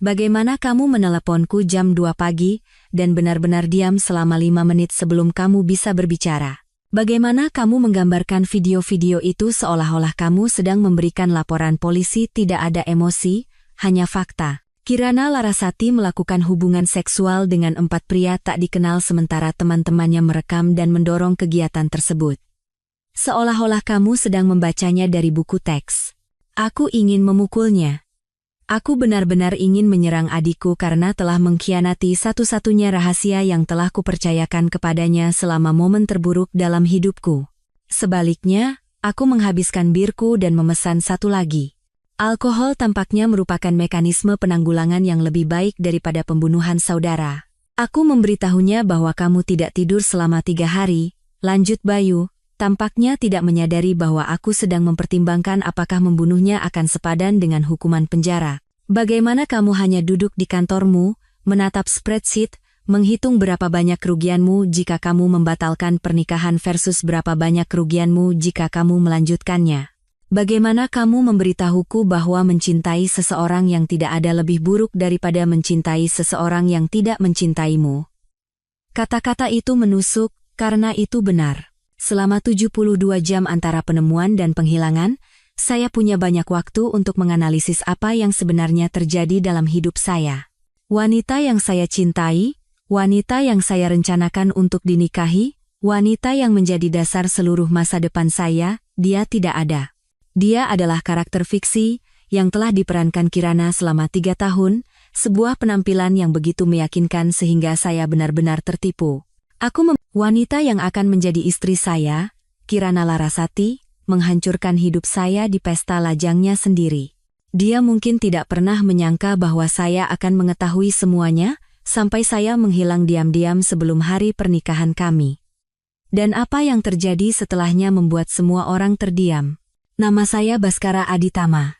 Bagaimana kamu meneleponku jam 2 pagi dan benar-benar diam selama 5 menit sebelum kamu bisa berbicara? Bagaimana kamu menggambarkan video-video itu seolah-olah kamu sedang memberikan laporan polisi tidak ada emosi, hanya fakta? Kirana Larasati melakukan hubungan seksual dengan 4 pria tak dikenal sementara teman-temannya merekam dan mendorong kegiatan tersebut. Seolah-olah kamu sedang membacanya dari buku teks. Aku ingin memukulnya. Aku benar-benar ingin menyerang adikku karena telah mengkhianati satu-satunya rahasia yang telah kupercayakan kepadanya selama momen terburuk dalam hidupku. Sebaliknya, aku menghabiskan birku dan memesan satu lagi. Alkohol tampaknya merupakan mekanisme penanggulangan yang lebih baik daripada pembunuhan saudara. Aku memberitahunya bahwa kamu tidak tidur selama 3 hari, lanjut Bayu, tampaknya tidak menyadari bahwa aku sedang mempertimbangkan apakah membunuhnya akan sepadan dengan hukuman penjara. Bagaimana kamu hanya duduk di kantormu, menatap spreadsheet, menghitung berapa banyak kerugianmu jika kamu membatalkan pernikahan versus berapa banyak kerugianmu jika kamu melanjutkannya. Bagaimana kamu memberitahuku bahwa mencintai seseorang yang tidak ada lebih buruk daripada mencintai seseorang yang tidak mencintaimu? Kata-kata itu menusuk, karena itu benar. Selama 72 jam antara penemuan dan penghilangan, saya punya banyak waktu untuk menganalisis apa yang sebenarnya terjadi dalam hidup saya. Wanita yang saya cintai, wanita yang saya rencanakan untuk dinikahi, wanita yang menjadi dasar seluruh masa depan saya, dia tidak ada. Dia adalah karakter fiksi yang telah diperankan Kirana selama 3 tahun, sebuah penampilan yang begitu meyakinkan sehingga saya benar-benar tertipu. Wanita yang akan menjadi istri saya, Kirana Larasati, menghancurkan hidup saya di pesta lajangnya sendiri. Dia mungkin tidak pernah menyangka bahwa saya akan mengetahui semuanya, sampai saya menghilang diam-diam sebelum hari pernikahan kami. Dan apa yang terjadi setelahnya membuat semua orang terdiam. Nama saya Baskara Aditama.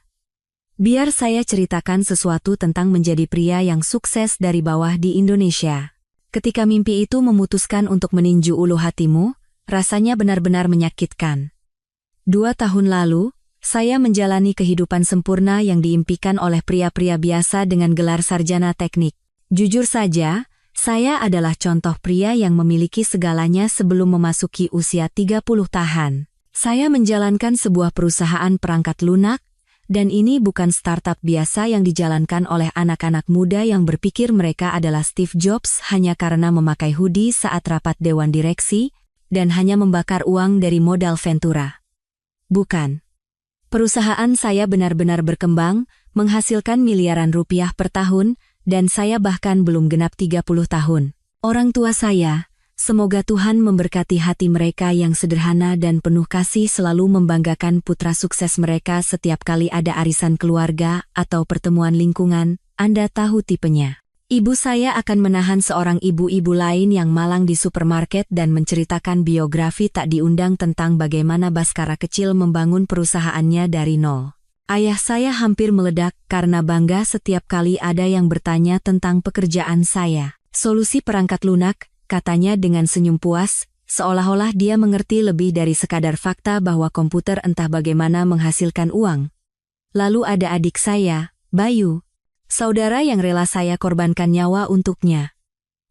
Biar saya ceritakan sesuatu tentang menjadi pria yang sukses dari bawah di Indonesia. Ketika mimpi itu memutuskan untuk meninju ulu hatimu, rasanya benar-benar menyakitkan. 2 tahun lalu, saya menjalani kehidupan sempurna yang diimpikan oleh pria-pria biasa dengan gelar sarjana teknik. Jujur saja, saya adalah contoh pria yang memiliki segalanya sebelum memasuki usia 30 tahun. Saya menjalankan sebuah perusahaan perangkat lunak, dan ini bukan startup biasa yang dijalankan oleh anak-anak muda yang berpikir mereka adalah Steve Jobs hanya karena memakai hoodie saat rapat dewan direksi, dan hanya membakar uang dari modal Ventura. Bukan. Perusahaan saya benar-benar berkembang, menghasilkan miliaran rupiah per tahun, dan saya bahkan belum genap 30 tahun. Orang tua saya, semoga Tuhan memberkati hati mereka yang sederhana dan penuh kasih selalu membanggakan putra sukses mereka setiap kali ada arisan keluarga atau pertemuan lingkungan, Anda tahu tipenya. Ibu saya akan menahan seorang ibu-ibu lain yang malang di supermarket dan menceritakan biografi tak diundang tentang bagaimana Baskara kecil membangun perusahaannya dari nol. Ayah saya hampir meledak karena bangga setiap kali ada yang bertanya tentang pekerjaan saya. Solusi perangkat lunak, katanya dengan senyum puas, seolah-olah dia mengerti lebih dari sekadar fakta bahwa komputer entah bagaimana menghasilkan uang. Lalu ada adik saya, Bayu, saudara yang rela saya korbankan nyawa untuknya.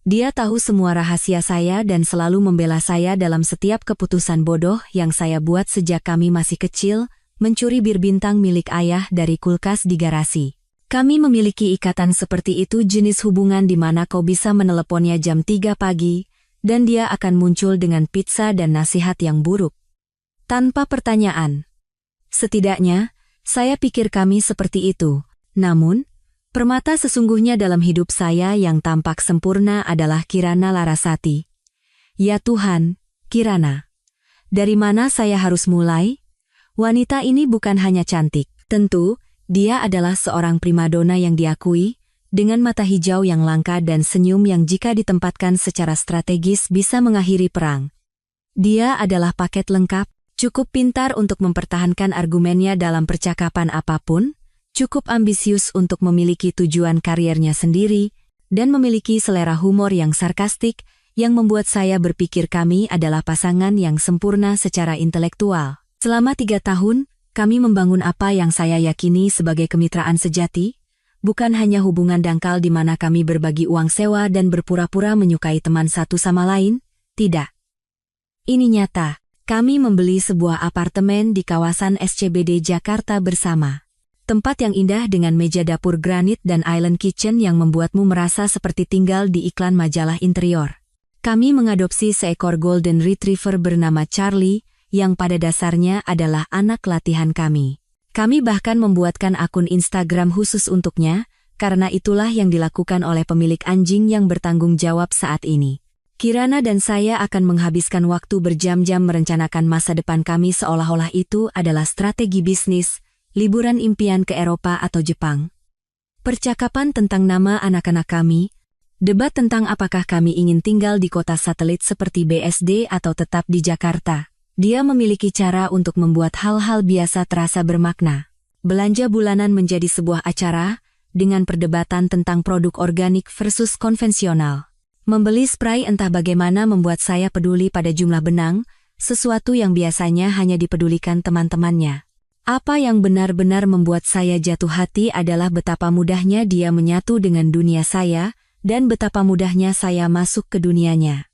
Dia tahu semua rahasia saya dan selalu membela saya dalam setiap keputusan bodoh yang saya buat sejak kami masih kecil, mencuri bir bintang milik ayah dari kulkas di garasi. Kami memiliki ikatan seperti itu, jenis hubungan di mana kau bisa meneleponnya jam 3 pagi, dan dia akan muncul dengan pizza dan nasihat yang buruk. Tanpa pertanyaan. Setidaknya, saya pikir kami seperti itu. Namun, permata sesungguhnya dalam hidup saya yang tampak sempurna adalah Kirana Larasati. Ya Tuhan, Kirana. Dari mana saya harus mulai? Wanita ini bukan hanya cantik. Tentu, dia adalah seorang primadona yang diakui, dengan mata hijau yang langka dan senyum yang jika ditempatkan secara strategis bisa mengakhiri perang. Dia adalah paket lengkap, Cukup pintar untuk mempertahankan argumennya dalam percakapan apapun, cukup ambisius untuk memiliki tujuan karirnya sendiri, dan memiliki selera humor yang sarkastik, yang membuat saya berpikir kami adalah pasangan yang sempurna secara intelektual. Selama 3 tahun, kami membangun apa yang saya yakini sebagai kemitraan sejati, bukan hanya hubungan dangkal di mana kami berbagi uang sewa dan berpura-pura menyukai teman satu sama lain, tidak. Ini nyata, kami membeli sebuah apartemen di kawasan SCBD Jakarta bersama. Tempat yang indah dengan meja dapur granit dan island kitchen yang membuatmu merasa seperti tinggal di iklan majalah interior. Kami mengadopsi seekor golden retriever bernama Charlie, yang pada dasarnya adalah anak latihan kami. Kami bahkan membuatkan akun Instagram khusus untuknya, karena itulah yang dilakukan oleh pemilik anjing yang bertanggung jawab saat ini. Kirana dan saya akan menghabiskan waktu berjam-jam merencanakan masa depan kami seolah-olah itu adalah strategi bisnis, liburan impian ke Eropa atau Jepang. Percakapan tentang nama anak-anak kami, debat tentang apakah kami ingin tinggal di kota satelit seperti BSD atau tetap di Jakarta. Dia memiliki cara untuk membuat hal-hal biasa terasa bermakna. Belanja bulanan menjadi sebuah acara, dengan perdebatan tentang produk organik versus konvensional. Membeli spray entah bagaimana membuat saya peduli pada jumlah benang, sesuatu yang biasanya hanya dipedulikan teman-temannya. Apa yang benar-benar membuat saya jatuh hati adalah betapa mudahnya dia menyatu dengan dunia saya, dan betapa mudahnya saya masuk ke dunianya.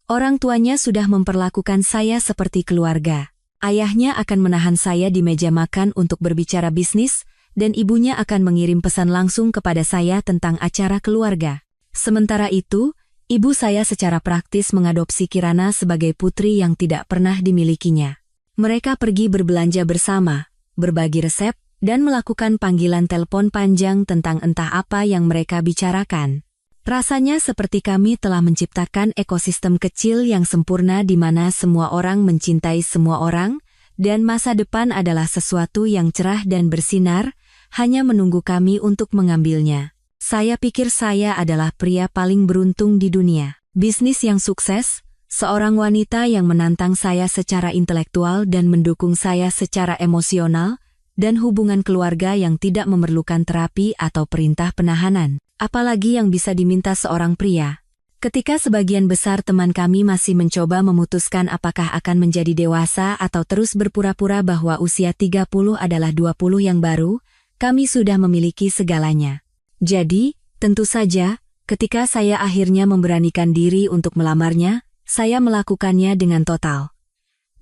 Orang tuanya sudah memperlakukan saya seperti keluarga. Ayahnya akan menahan saya di meja makan untuk berbicara bisnis, dan ibunya akan mengirim pesan langsung kepada saya tentang acara keluarga. Sementara itu, ibu saya secara praktis mengadopsi Kirana sebagai putri yang tidak pernah dimilikinya. Mereka pergi berbelanja bersama, berbagi resep, dan melakukan panggilan telepon panjang tentang entah apa yang mereka bicarakan. Rasanya seperti kami telah menciptakan ekosistem kecil yang sempurna di mana semua orang mencintai semua orang, dan masa depan adalah sesuatu yang cerah dan bersinar, hanya menunggu kami untuk mengambilnya. Saya pikir saya adalah pria paling beruntung di dunia. Bisnis yang sukses, seorang wanita yang menantang saya secara intelektual dan mendukung saya secara emosional, dan hubungan keluarga yang tidak memerlukan terapi atau perintah penahanan. Apalagi yang bisa diminta seorang pria. Ketika sebagian besar teman kami masih mencoba memutuskan apakah akan menjadi dewasa atau terus berpura-pura bahwa usia 30 adalah 20 yang baru, kami sudah memiliki segalanya. Jadi, tentu saja, ketika saya akhirnya memberanikan diri untuk melamarnya, saya melakukannya dengan total.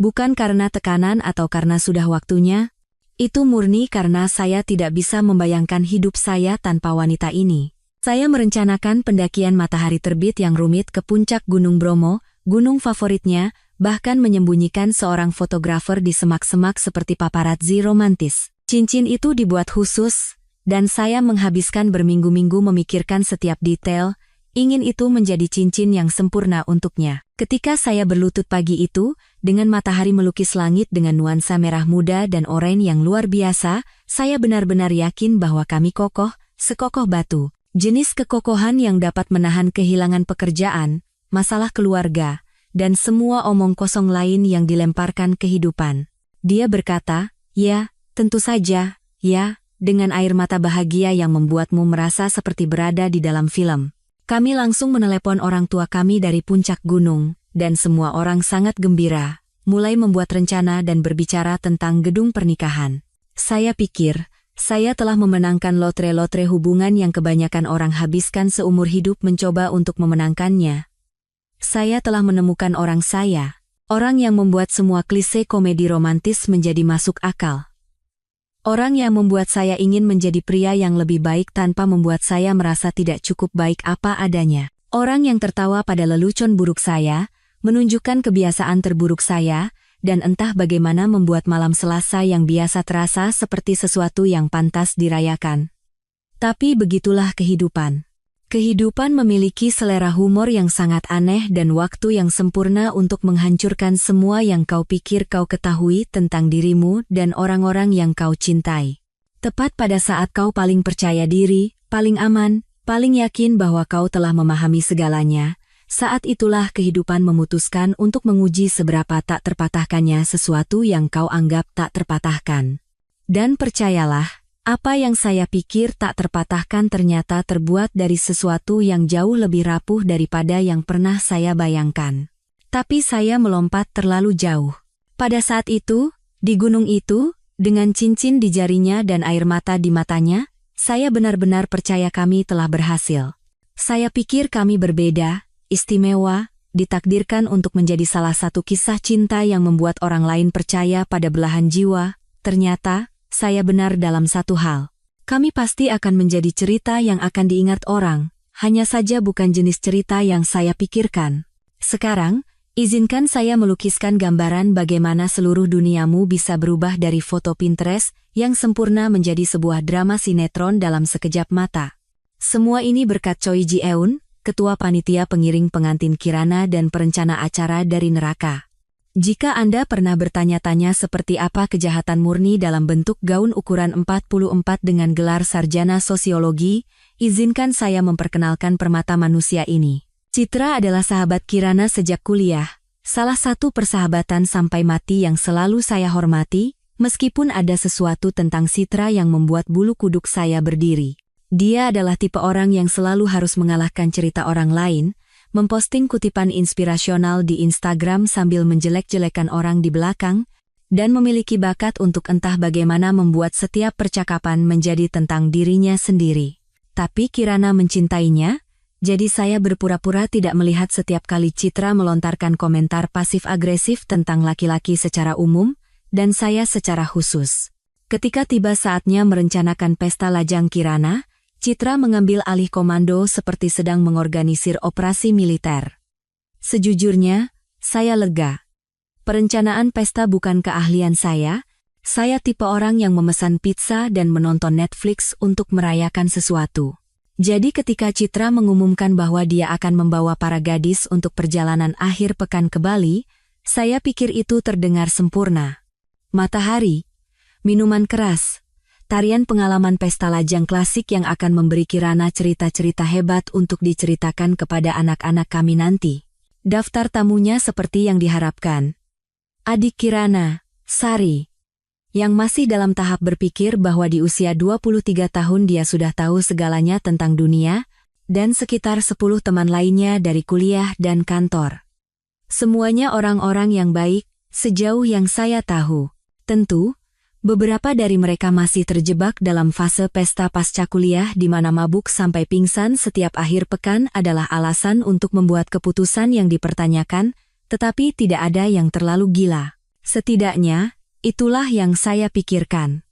Bukan karena tekanan atau karena sudah waktunya, itu murni karena saya tidak bisa membayangkan hidup saya tanpa wanita ini. Saya merencanakan pendakian matahari terbit yang rumit ke puncak Gunung Bromo, gunung favoritnya, bahkan menyembunyikan seorang fotografer di semak-semak seperti paparazzi romantis. Cincin itu dibuat khusus, dan saya menghabiskan berminggu-minggu memikirkan setiap detail, ingin itu menjadi cincin yang sempurna untuknya. Ketika saya berlutut pagi itu, dengan matahari melukis langit dengan nuansa merah muda dan oranye yang luar biasa, saya benar-benar yakin bahwa kami kokoh, sekokoh batu. Jenis kekokohan yang dapat menahan kehilangan pekerjaan, masalah keluarga, dan semua omong kosong lain yang dilemparkan kehidupan. Dia berkata, "Ya, tentu saja, ya," dengan air mata bahagia yang membuatmu merasa seperti berada di dalam film. Kami langsung menelepon orang tua kami dari puncak gunung, dan semua orang sangat gembira, mulai membuat rencana dan berbicara tentang gedung pernikahan. Saya pikir, saya telah memenangkan lotre-lotre hubungan yang kebanyakan orang habiskan seumur hidup mencoba untuk memenangkannya. Saya telah menemukan orang saya, orang yang membuat semua klise komedi romantis menjadi masuk akal. Orang yang membuat saya ingin menjadi pria yang lebih baik tanpa membuat saya merasa tidak cukup baik apa adanya. Orang yang tertawa pada lelucon buruk saya, menunjukkan kebiasaan terburuk saya, dan entah bagaimana membuat malam Selasa yang biasa terasa seperti sesuatu yang pantas dirayakan. Tapi begitulah kehidupan. Kehidupan memiliki selera humor yang sangat aneh dan waktu yang sempurna untuk menghancurkan semua yang kau pikir kau ketahui tentang dirimu dan orang-orang yang kau cintai. Tepat pada saat kau paling percaya diri, paling aman, paling yakin bahwa kau telah memahami segalanya, Saat itulah kehidupan memutuskan untuk menguji seberapa tak terpatahkannya sesuatu yang kau anggap tak terpatahkan. Dan percayalah, apa yang saya pikir tak terpatahkan ternyata terbuat dari sesuatu yang jauh lebih rapuh daripada yang pernah saya bayangkan. Tapi saya melompat terlalu jauh. Pada saat itu, di gunung itu, dengan cincin di jarinya dan air mata di matanya, saya benar-benar percaya kami telah berhasil. Saya pikir kami berbeda, istimewa, ditakdirkan untuk menjadi salah satu kisah cinta yang membuat orang lain percaya pada belahan jiwa. Ternyata, saya benar dalam satu hal. Kami pasti akan menjadi cerita yang akan diingat orang, hanya saja bukan jenis cerita yang saya pikirkan. Sekarang, izinkan saya melukiskan gambaran bagaimana seluruh duniamu bisa berubah dari foto Pinterest yang sempurna menjadi sebuah drama sinetron dalam sekejap mata. Semua ini berkat Choi Ji-eun, Ketua Panitia Pengiring Pengantin Kirana dan perencana acara dari neraka. Jika Anda pernah bertanya-tanya seperti apa kejahatan murni dalam bentuk gaun ukuran 44 dengan gelar sarjana sosiologi, izinkan saya memperkenalkan permata manusia ini. Citra adalah sahabat Kirana sejak kuliah, salah satu persahabatan sampai mati yang selalu saya hormati, meskipun ada sesuatu tentang Citra yang membuat bulu kuduk saya berdiri. Dia adalah tipe orang yang selalu harus mengalahkan cerita orang lain, memposting kutipan inspirasional di Instagram sambil menjelek-jelekan orang di belakang, dan memiliki bakat untuk entah bagaimana membuat setiap percakapan menjadi tentang dirinya sendiri. Tapi Kirana mencintainya, jadi saya berpura-pura tidak melihat setiap kali Citra melontarkan komentar pasif-agresif tentang laki-laki secara umum, dan saya secara khusus. Ketika tiba saatnya merencanakan pesta lajang Kirana, Citra mengambil alih komando seperti sedang mengorganisir operasi militer. Sejujurnya, saya lega. Perencanaan pesta bukan keahlian saya tipe orang yang memesan pizza dan menonton Netflix untuk merayakan sesuatu. Jadi ketika Citra mengumumkan bahwa dia akan membawa para gadis untuk perjalanan akhir pekan ke Bali, saya pikir itu terdengar sempurna. Matahari, minuman keras, tarian pengalaman pesta lajang klasik yang akan memberi Kirana cerita-cerita hebat untuk diceritakan kepada anak-anak kami nanti. Daftar tamunya seperti yang diharapkan. Adik Kirana, Sari, yang masih dalam tahap berpikir bahwa di usia 23 tahun dia sudah tahu segalanya tentang dunia, dan sekitar 10 teman lainnya dari kuliah dan kantor. Semuanya orang-orang yang baik, sejauh yang saya tahu. Tentu, beberapa dari mereka masih terjebak dalam fase pesta pasca kuliah di mana mabuk sampai pingsan setiap akhir pekan adalah alasan untuk membuat keputusan yang dipertanyakan, tetapi tidak ada yang terlalu gila. Setidaknya, itulah yang saya pikirkan.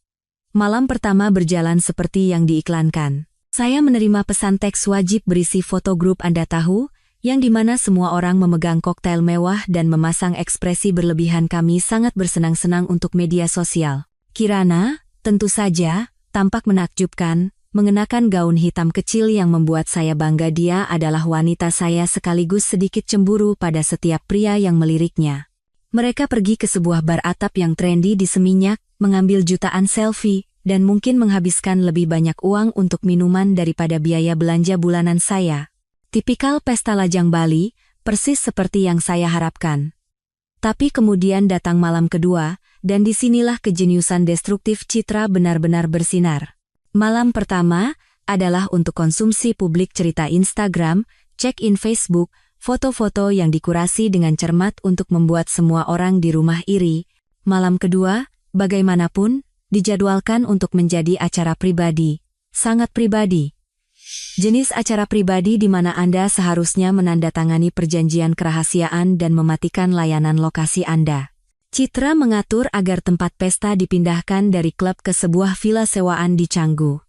Malam pertama berjalan seperti yang diiklankan. Saya menerima pesan teks wajib berisi foto grup Anda tahu, yang dimana semua orang memegang koktail mewah dan memasang ekspresi berlebihan. Kami sangat bersenang-senang untuk media sosial. Kirana, tentu saja, tampak menakjubkan, mengenakan gaun hitam kecil yang membuat saya bangga. Dia adalah wanita saya sekaligus sedikit cemburu pada setiap pria yang meliriknya. Mereka pergi ke sebuah bar atap yang trendy di Seminyak, mengambil jutaan selfie, dan mungkin menghabiskan lebih banyak uang untuk minuman daripada biaya belanja bulanan saya. Tipikal pesta lajang Bali, persis seperti yang saya harapkan. Tapi kemudian datang malam kedua, dan disinilah kejeniusan destruktif Citra benar-benar bersinar. Malam pertama adalah untuk konsumsi publik cerita Instagram, check-in Facebook, foto-foto yang dikurasi dengan cermat untuk membuat semua orang di rumah iri. Malam kedua, bagaimanapun, dijadwalkan untuk menjadi acara pribadi, sangat pribadi. Jenis acara pribadi di mana Anda seharusnya menandatangani perjanjian kerahasiaan dan mematikan layanan lokasi Anda. Citra mengatur agar tempat pesta dipindahkan dari klub ke sebuah villa sewaan di Canggu.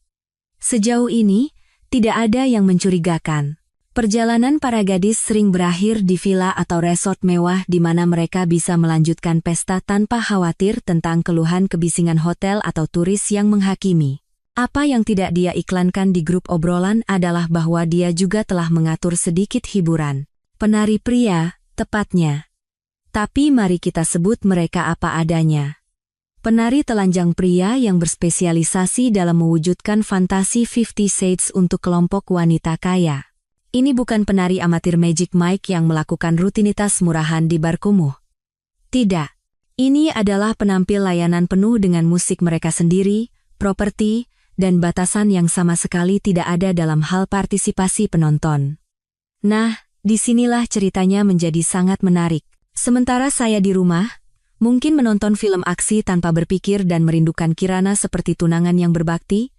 Sejauh ini, tidak ada yang mencurigakan. Perjalanan para gadis sering berakhir di villa atau resort mewah di mana mereka bisa melanjutkan pesta tanpa khawatir tentang keluhan kebisingan hotel atau turis yang menghakimi. Apa yang tidak dia iklankan di grup obrolan adalah bahwa dia juga telah mengatur sedikit hiburan. Penari pria, tepatnya. Tapi mari kita sebut mereka apa adanya. Penari telanjang pria yang berspesialisasi dalam mewujudkan fantasi 50 Shades untuk kelompok wanita kaya. Ini bukan penari amatir Magic Mike yang melakukan rutinitas murahan di bar kumuh. Tidak. Ini adalah penampil layanan penuh dengan musik mereka sendiri, properti, dan batasan yang sama sekali tidak ada dalam hal partisipasi penonton. Nah, disinilah ceritanya menjadi sangat menarik. Sementara saya di rumah, mungkin menonton film aksi tanpa berpikir dan merindukan Kirana seperti tunangan yang berbakti,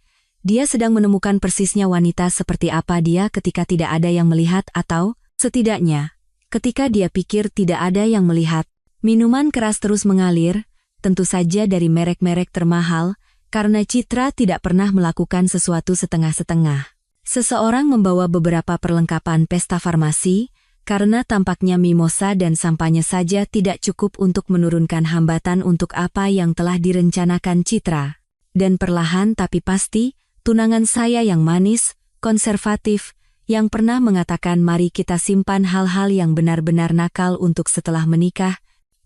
dia sedang menemukan persisnya wanita seperti apa dia ketika tidak ada yang melihat atau, setidaknya, ketika dia pikir tidak ada yang melihat. Minuman keras terus mengalir, tentu saja dari merek-merek termahal, karena Citra tidak pernah melakukan sesuatu setengah-setengah. Seseorang membawa beberapa perlengkapan pesta farmasi, karena tampaknya mimosa dan sampahnya saja tidak cukup untuk menurunkan hambatan untuk apa yang telah direncanakan Citra. Dan perlahan tapi pasti, tunangan saya yang manis, konservatif, yang pernah mengatakan mari kita simpan hal-hal yang benar-benar nakal untuk setelah menikah,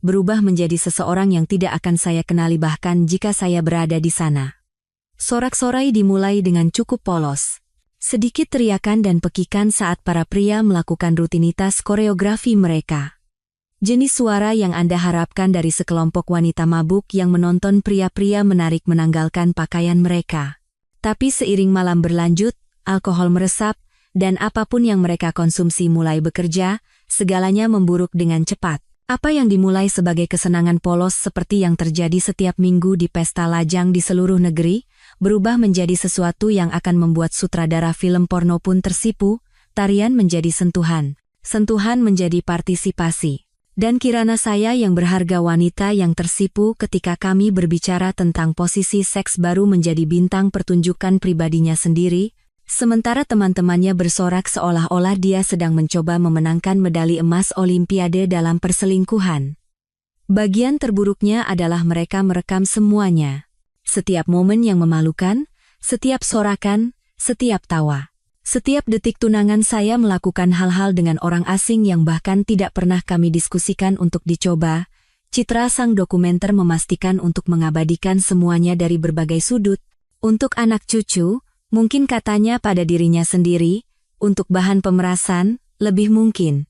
berubah menjadi seseorang yang tidak akan saya kenali bahkan jika saya berada di sana. Sorak-sorai dimulai dengan cukup polos. Sedikit teriakan dan pekikan saat para pria melakukan rutinitas koreografi mereka. Jenis suara yang Anda harapkan dari sekelompok wanita mabuk yang menonton pria-pria menarik menanggalkan pakaian mereka. Tapi seiring malam berlanjut, alkohol meresap, dan apapun yang mereka konsumsi mulai bekerja, segalanya memburuk dengan cepat. Apa yang dimulai sebagai kesenangan polos seperti yang terjadi setiap minggu di pesta lajang di seluruh negeri, berubah menjadi sesuatu yang akan membuat sutradara film porno pun tersipu, tarian menjadi sentuhan, sentuhan menjadi partisipasi. Dan Kirana saya yang berharga wanita yang tersipu ketika kami berbicara tentang posisi seks baru menjadi bintang pertunjukan pribadinya sendiri, sementara teman-temannya bersorak seolah-olah dia sedang mencoba memenangkan medali emas Olimpiade dalam perselingkuhan. Bagian terburuknya adalah mereka merekam semuanya. Setiap momen yang memalukan, setiap sorakan, setiap tawa. Setiap detik tunangan saya melakukan hal-hal dengan orang asing yang bahkan tidak pernah kami diskusikan untuk dicoba. Citra sang dokumenter memastikan untuk mengabadikan semuanya dari berbagai sudut. Untuk anak cucu, mungkin katanya pada dirinya sendiri, untuk bahan pemerasan, lebih mungkin.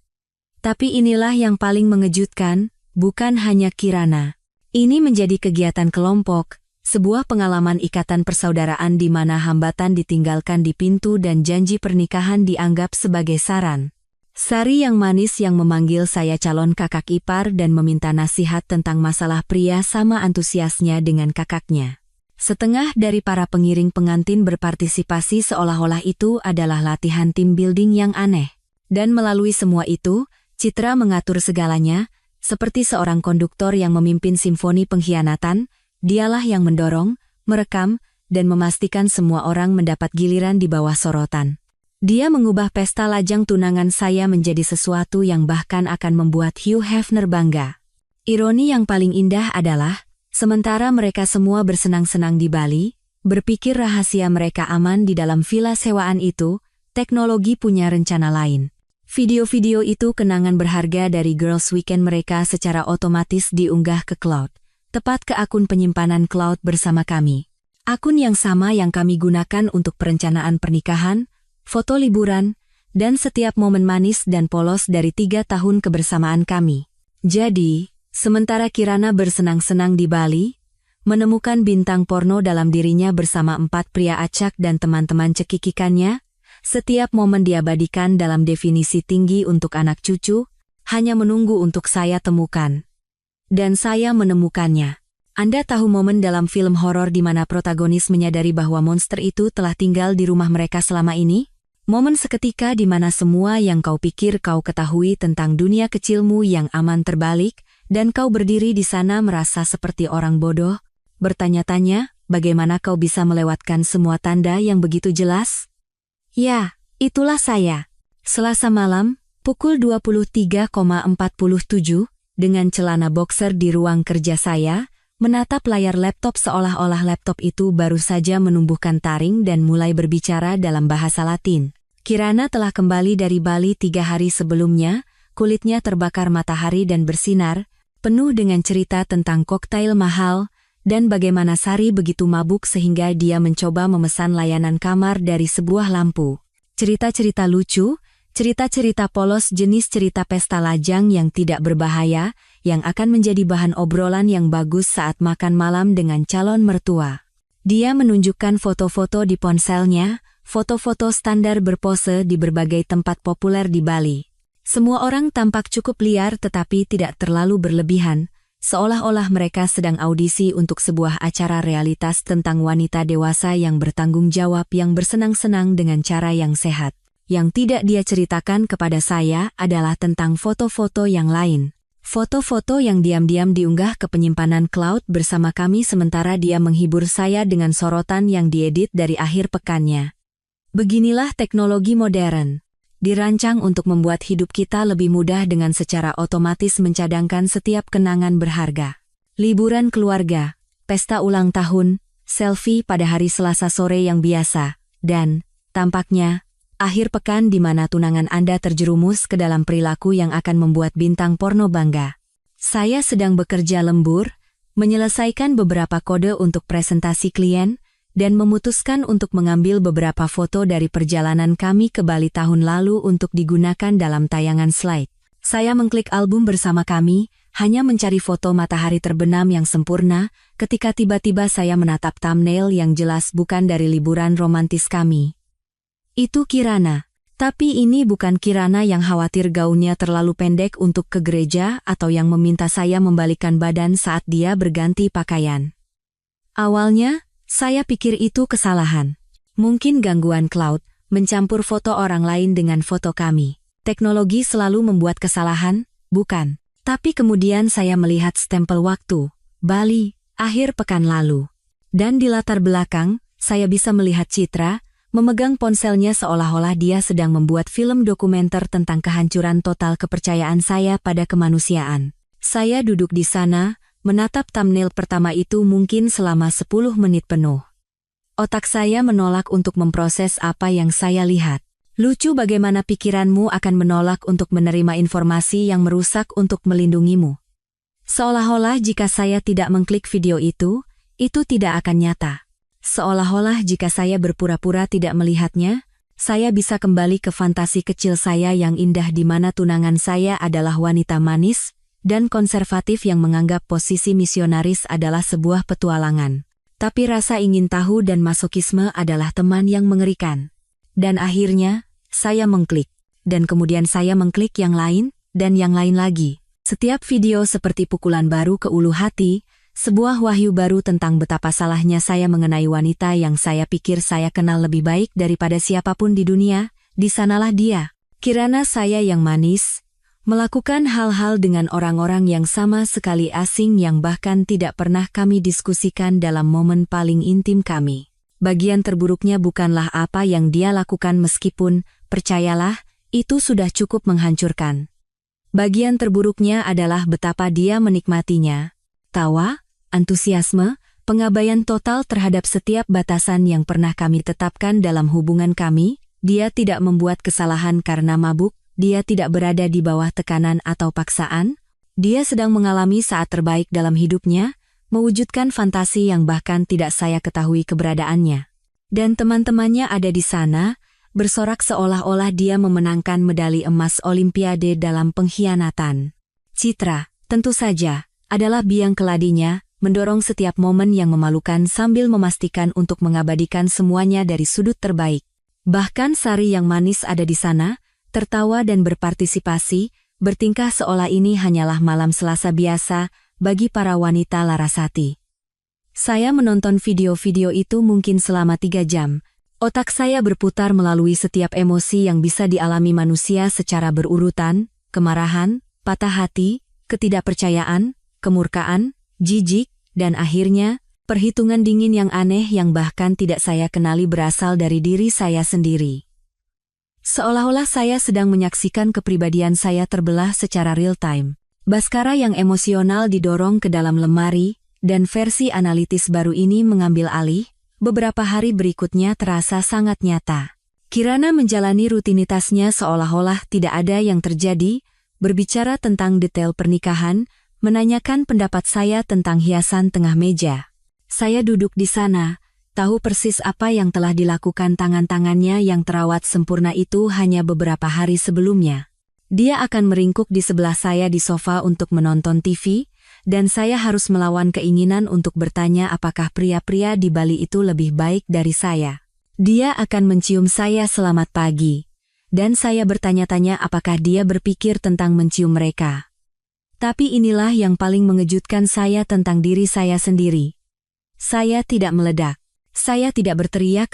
Tapi inilah yang paling mengejutkan, bukan hanya Kirana. Ini menjadi kegiatan kelompok. Sebuah pengalaman ikatan persaudaraan di mana hambatan ditinggalkan di pintu dan janji pernikahan dianggap sebagai saran. Sari yang manis yang memanggil saya calon kakak ipar dan meminta nasihat tentang masalah pria sama antusiasnya dengan kakaknya. Setengah dari para pengiring pengantin berpartisipasi seolah-olah itu adalah latihan tim building yang aneh. Dan melalui semua itu, Citra mengatur segalanya, seperti seorang konduktor yang memimpin simfoni pengkhianatan. Dialah yang mendorong, merekam, dan memastikan semua orang mendapat giliran di bawah sorotan. Dia mengubah pesta lajang tunangan saya menjadi sesuatu yang bahkan akan membuat Hugh Hefner bangga. Ironi yang paling indah adalah, sementara mereka semua bersenang-senang di Bali, berpikir rahasia mereka aman di dalam villa sewaan itu, teknologi punya rencana lain. Video-video itu kenangan berharga dari Girls Weekend mereka secara otomatis diunggah ke cloud. Tepat ke akun penyimpanan cloud bersama kami. Akun yang sama yang kami gunakan untuk perencanaan pernikahan, foto liburan, dan setiap momen manis dan polos dari 3 tahun kebersamaan kami. Jadi, sementara Kirana bersenang-senang di Bali, menemukan bintang porno dalam dirinya bersama 4 pria acak dan teman-teman cekikikannya, setiap momen diabadikan dalam definisi tinggi untuk anak cucu, hanya menunggu untuk saya temukan. Dan saya menemukannya. Anda tahu momen dalam film horor di mana protagonis menyadari bahwa monster itu telah tinggal di rumah mereka selama ini? Momen seketika di mana semua yang kau pikir kau ketahui tentang dunia kecilmu yang aman terbalik, dan kau berdiri di sana merasa seperti orang bodoh, bertanya-tanya, bagaimana kau bisa melewatkan semua tanda yang begitu jelas? Ya, itulah saya. Selasa malam, pukul 23.47, dengan celana boxer di ruang kerja saya, menatap layar laptop seolah-olah laptop itu baru saja menumbuhkan taring dan mulai berbicara dalam bahasa Latin. Kirana telah kembali dari Bali 3 hari sebelumnya, kulitnya terbakar matahari dan bersinar, penuh dengan cerita tentang koktail mahal, dan bagaimana Sari begitu mabuk sehingga dia mencoba memesan layanan kamar dari sebuah lampu. Cerita-cerita lucu, Cerita-cerita polos jenis cerita pesta lajang yang tidak berbahaya, yang akan menjadi bahan obrolan yang bagus saat makan malam dengan calon mertua. Dia menunjukkan foto-foto di ponselnya, foto-foto standar berpose di berbagai tempat populer di Bali. Semua orang tampak cukup liar tetapi tidak terlalu berlebihan, seolah-olah mereka sedang audisi untuk sebuah acara realitas tentang wanita dewasa yang bertanggung jawab yang bersenang-senang dengan cara yang sehat. Yang tidak dia ceritakan kepada saya adalah tentang foto-foto yang lain. Foto-foto yang diam-diam diunggah ke penyimpanan cloud bersama kami sementara dia menghibur saya dengan sorotan yang diedit dari akhir pekannya. Beginilah teknologi modern. Dirancang untuk membuat hidup kita lebih mudah dengan secara otomatis mencadangkan setiap kenangan berharga. Liburan keluarga, pesta ulang tahun, selfie pada hari Selasa sore yang biasa, dan, tampaknya, akhir pekan di mana tunangan Anda terjerumus ke dalam perilaku yang akan membuat bintang porno bangga. Saya sedang bekerja lembur, menyelesaikan beberapa kode untuk presentasi klien, dan memutuskan untuk mengambil beberapa foto dari perjalanan kami ke Bali tahun lalu untuk digunakan dalam tayangan slide. Saya mengklik album bersama kami, hanya mencari foto matahari terbenam yang sempurna, ketika tiba-tiba saya menatap thumbnail yang jelas bukan dari liburan romantis kami. Itu Kirana. Tapi ini bukan Kirana yang khawatir gaunnya terlalu pendek untuk ke gereja atau yang meminta saya membalikkan badan saat dia berganti pakaian. Awalnya, saya pikir itu kesalahan. Mungkin gangguan cloud, mencampur foto orang lain dengan foto kami. Teknologi selalu membuat kesalahan, bukan? Tapi kemudian saya melihat stempel waktu, Bali, akhir pekan lalu. Dan di latar belakang, saya bisa melihat Citra, memegang ponselnya seolah-olah dia sedang membuat film dokumenter tentang kehancuran total kepercayaan saya pada kemanusiaan. Saya duduk di sana, menatap thumbnail pertama itu mungkin selama 10 menit penuh. Otak saya menolak untuk memproses apa yang saya lihat. Lucu bagaimana pikiranmu akan menolak untuk menerima informasi yang merusak untuk melindungimu. Seolah-olah jika saya tidak mengklik video itu tidak akan nyata. Seolah-olah jika saya berpura-pura tidak melihatnya, saya bisa kembali ke fantasi kecil saya yang indah di mana tunangan saya adalah wanita manis, dan konservatif yang menganggap posisi misionaris adalah sebuah petualangan. Tapi rasa ingin tahu dan masokisme adalah teman yang mengerikan. Dan akhirnya, saya mengklik. Dan kemudian saya mengklik yang lain, dan yang lain lagi. Setiap video seperti pukulan baru ke ulu hati, sebuah wahyu baru tentang betapa salahnya saya mengenai wanita yang saya pikir saya kenal lebih baik daripada siapapun di dunia. Di sanalah dia, Kirana saya yang manis, melakukan hal-hal dengan orang-orang yang sama sekali asing yang bahkan tidak pernah kami diskusikan dalam momen paling intim kami. Bagian terburuknya bukanlah apa yang dia lakukan meskipun, percayalah, itu sudah cukup menghancurkan. Bagian terburuknya adalah betapa dia menikmatinya. Tawa, antusiasme, pengabaian total terhadap setiap batasan yang pernah kami tetapkan dalam hubungan kami. Dia tidak membuat kesalahan karena mabuk. Dia tidak berada di bawah tekanan atau paksaan. Dia sedang mengalami saat terbaik dalam hidupnya, mewujudkan fantasi yang bahkan tidak saya ketahui keberadaannya. Dan teman-temannya ada di sana, bersorak seolah-olah dia memenangkan medali emas Olimpiade dalam pengkhianatan. Citra, tentu saja, adalah biang keladinya, mendorong setiap momen yang memalukan sambil memastikan untuk mengabadikan semuanya dari sudut terbaik. Bahkan Sari yang manis ada di sana, tertawa dan berpartisipasi, bertingkah seolah ini hanyalah malam Selasa biasa bagi para wanita Larasati. Saya menonton video-video itu mungkin selama 3 jam. Otak saya berputar melalui setiap emosi yang bisa dialami manusia secara berurutan, kemarahan, patah hati, ketidakpercayaan, kemurkaan, jijik, dan akhirnya, perhitungan dingin yang aneh yang bahkan tidak saya kenali berasal dari diri saya sendiri. Seolah-olah saya sedang menyaksikan kepribadian saya terbelah secara real-time. Baskara yang emosional didorong ke dalam lemari, dan versi analitis baru ini mengambil alih, beberapa hari berikutnya terasa sangat nyata. Kirana menjalani rutinitasnya seolah-olah tidak ada yang terjadi, berbicara tentang detail pernikahan, menanyakan pendapat saya tentang hiasan tengah meja. Saya duduk di sana, tahu persis apa yang telah dilakukan tangan-tangannya yang terawat sempurna itu hanya beberapa hari sebelumnya. Dia akan meringkuk di sebelah saya di sofa untuk menonton TV, dan saya harus melawan keinginan untuk bertanya apakah pria-pria di Bali itu lebih baik dari saya. Dia akan mencium saya selamat pagi, dan saya bertanya-tanya apakah dia berpikir tentang mencium mereka. Tapi inilah yang paling mengejutkan saya tentang diri saya sendiri. Saya tidak meledak. Saya tidak berteriak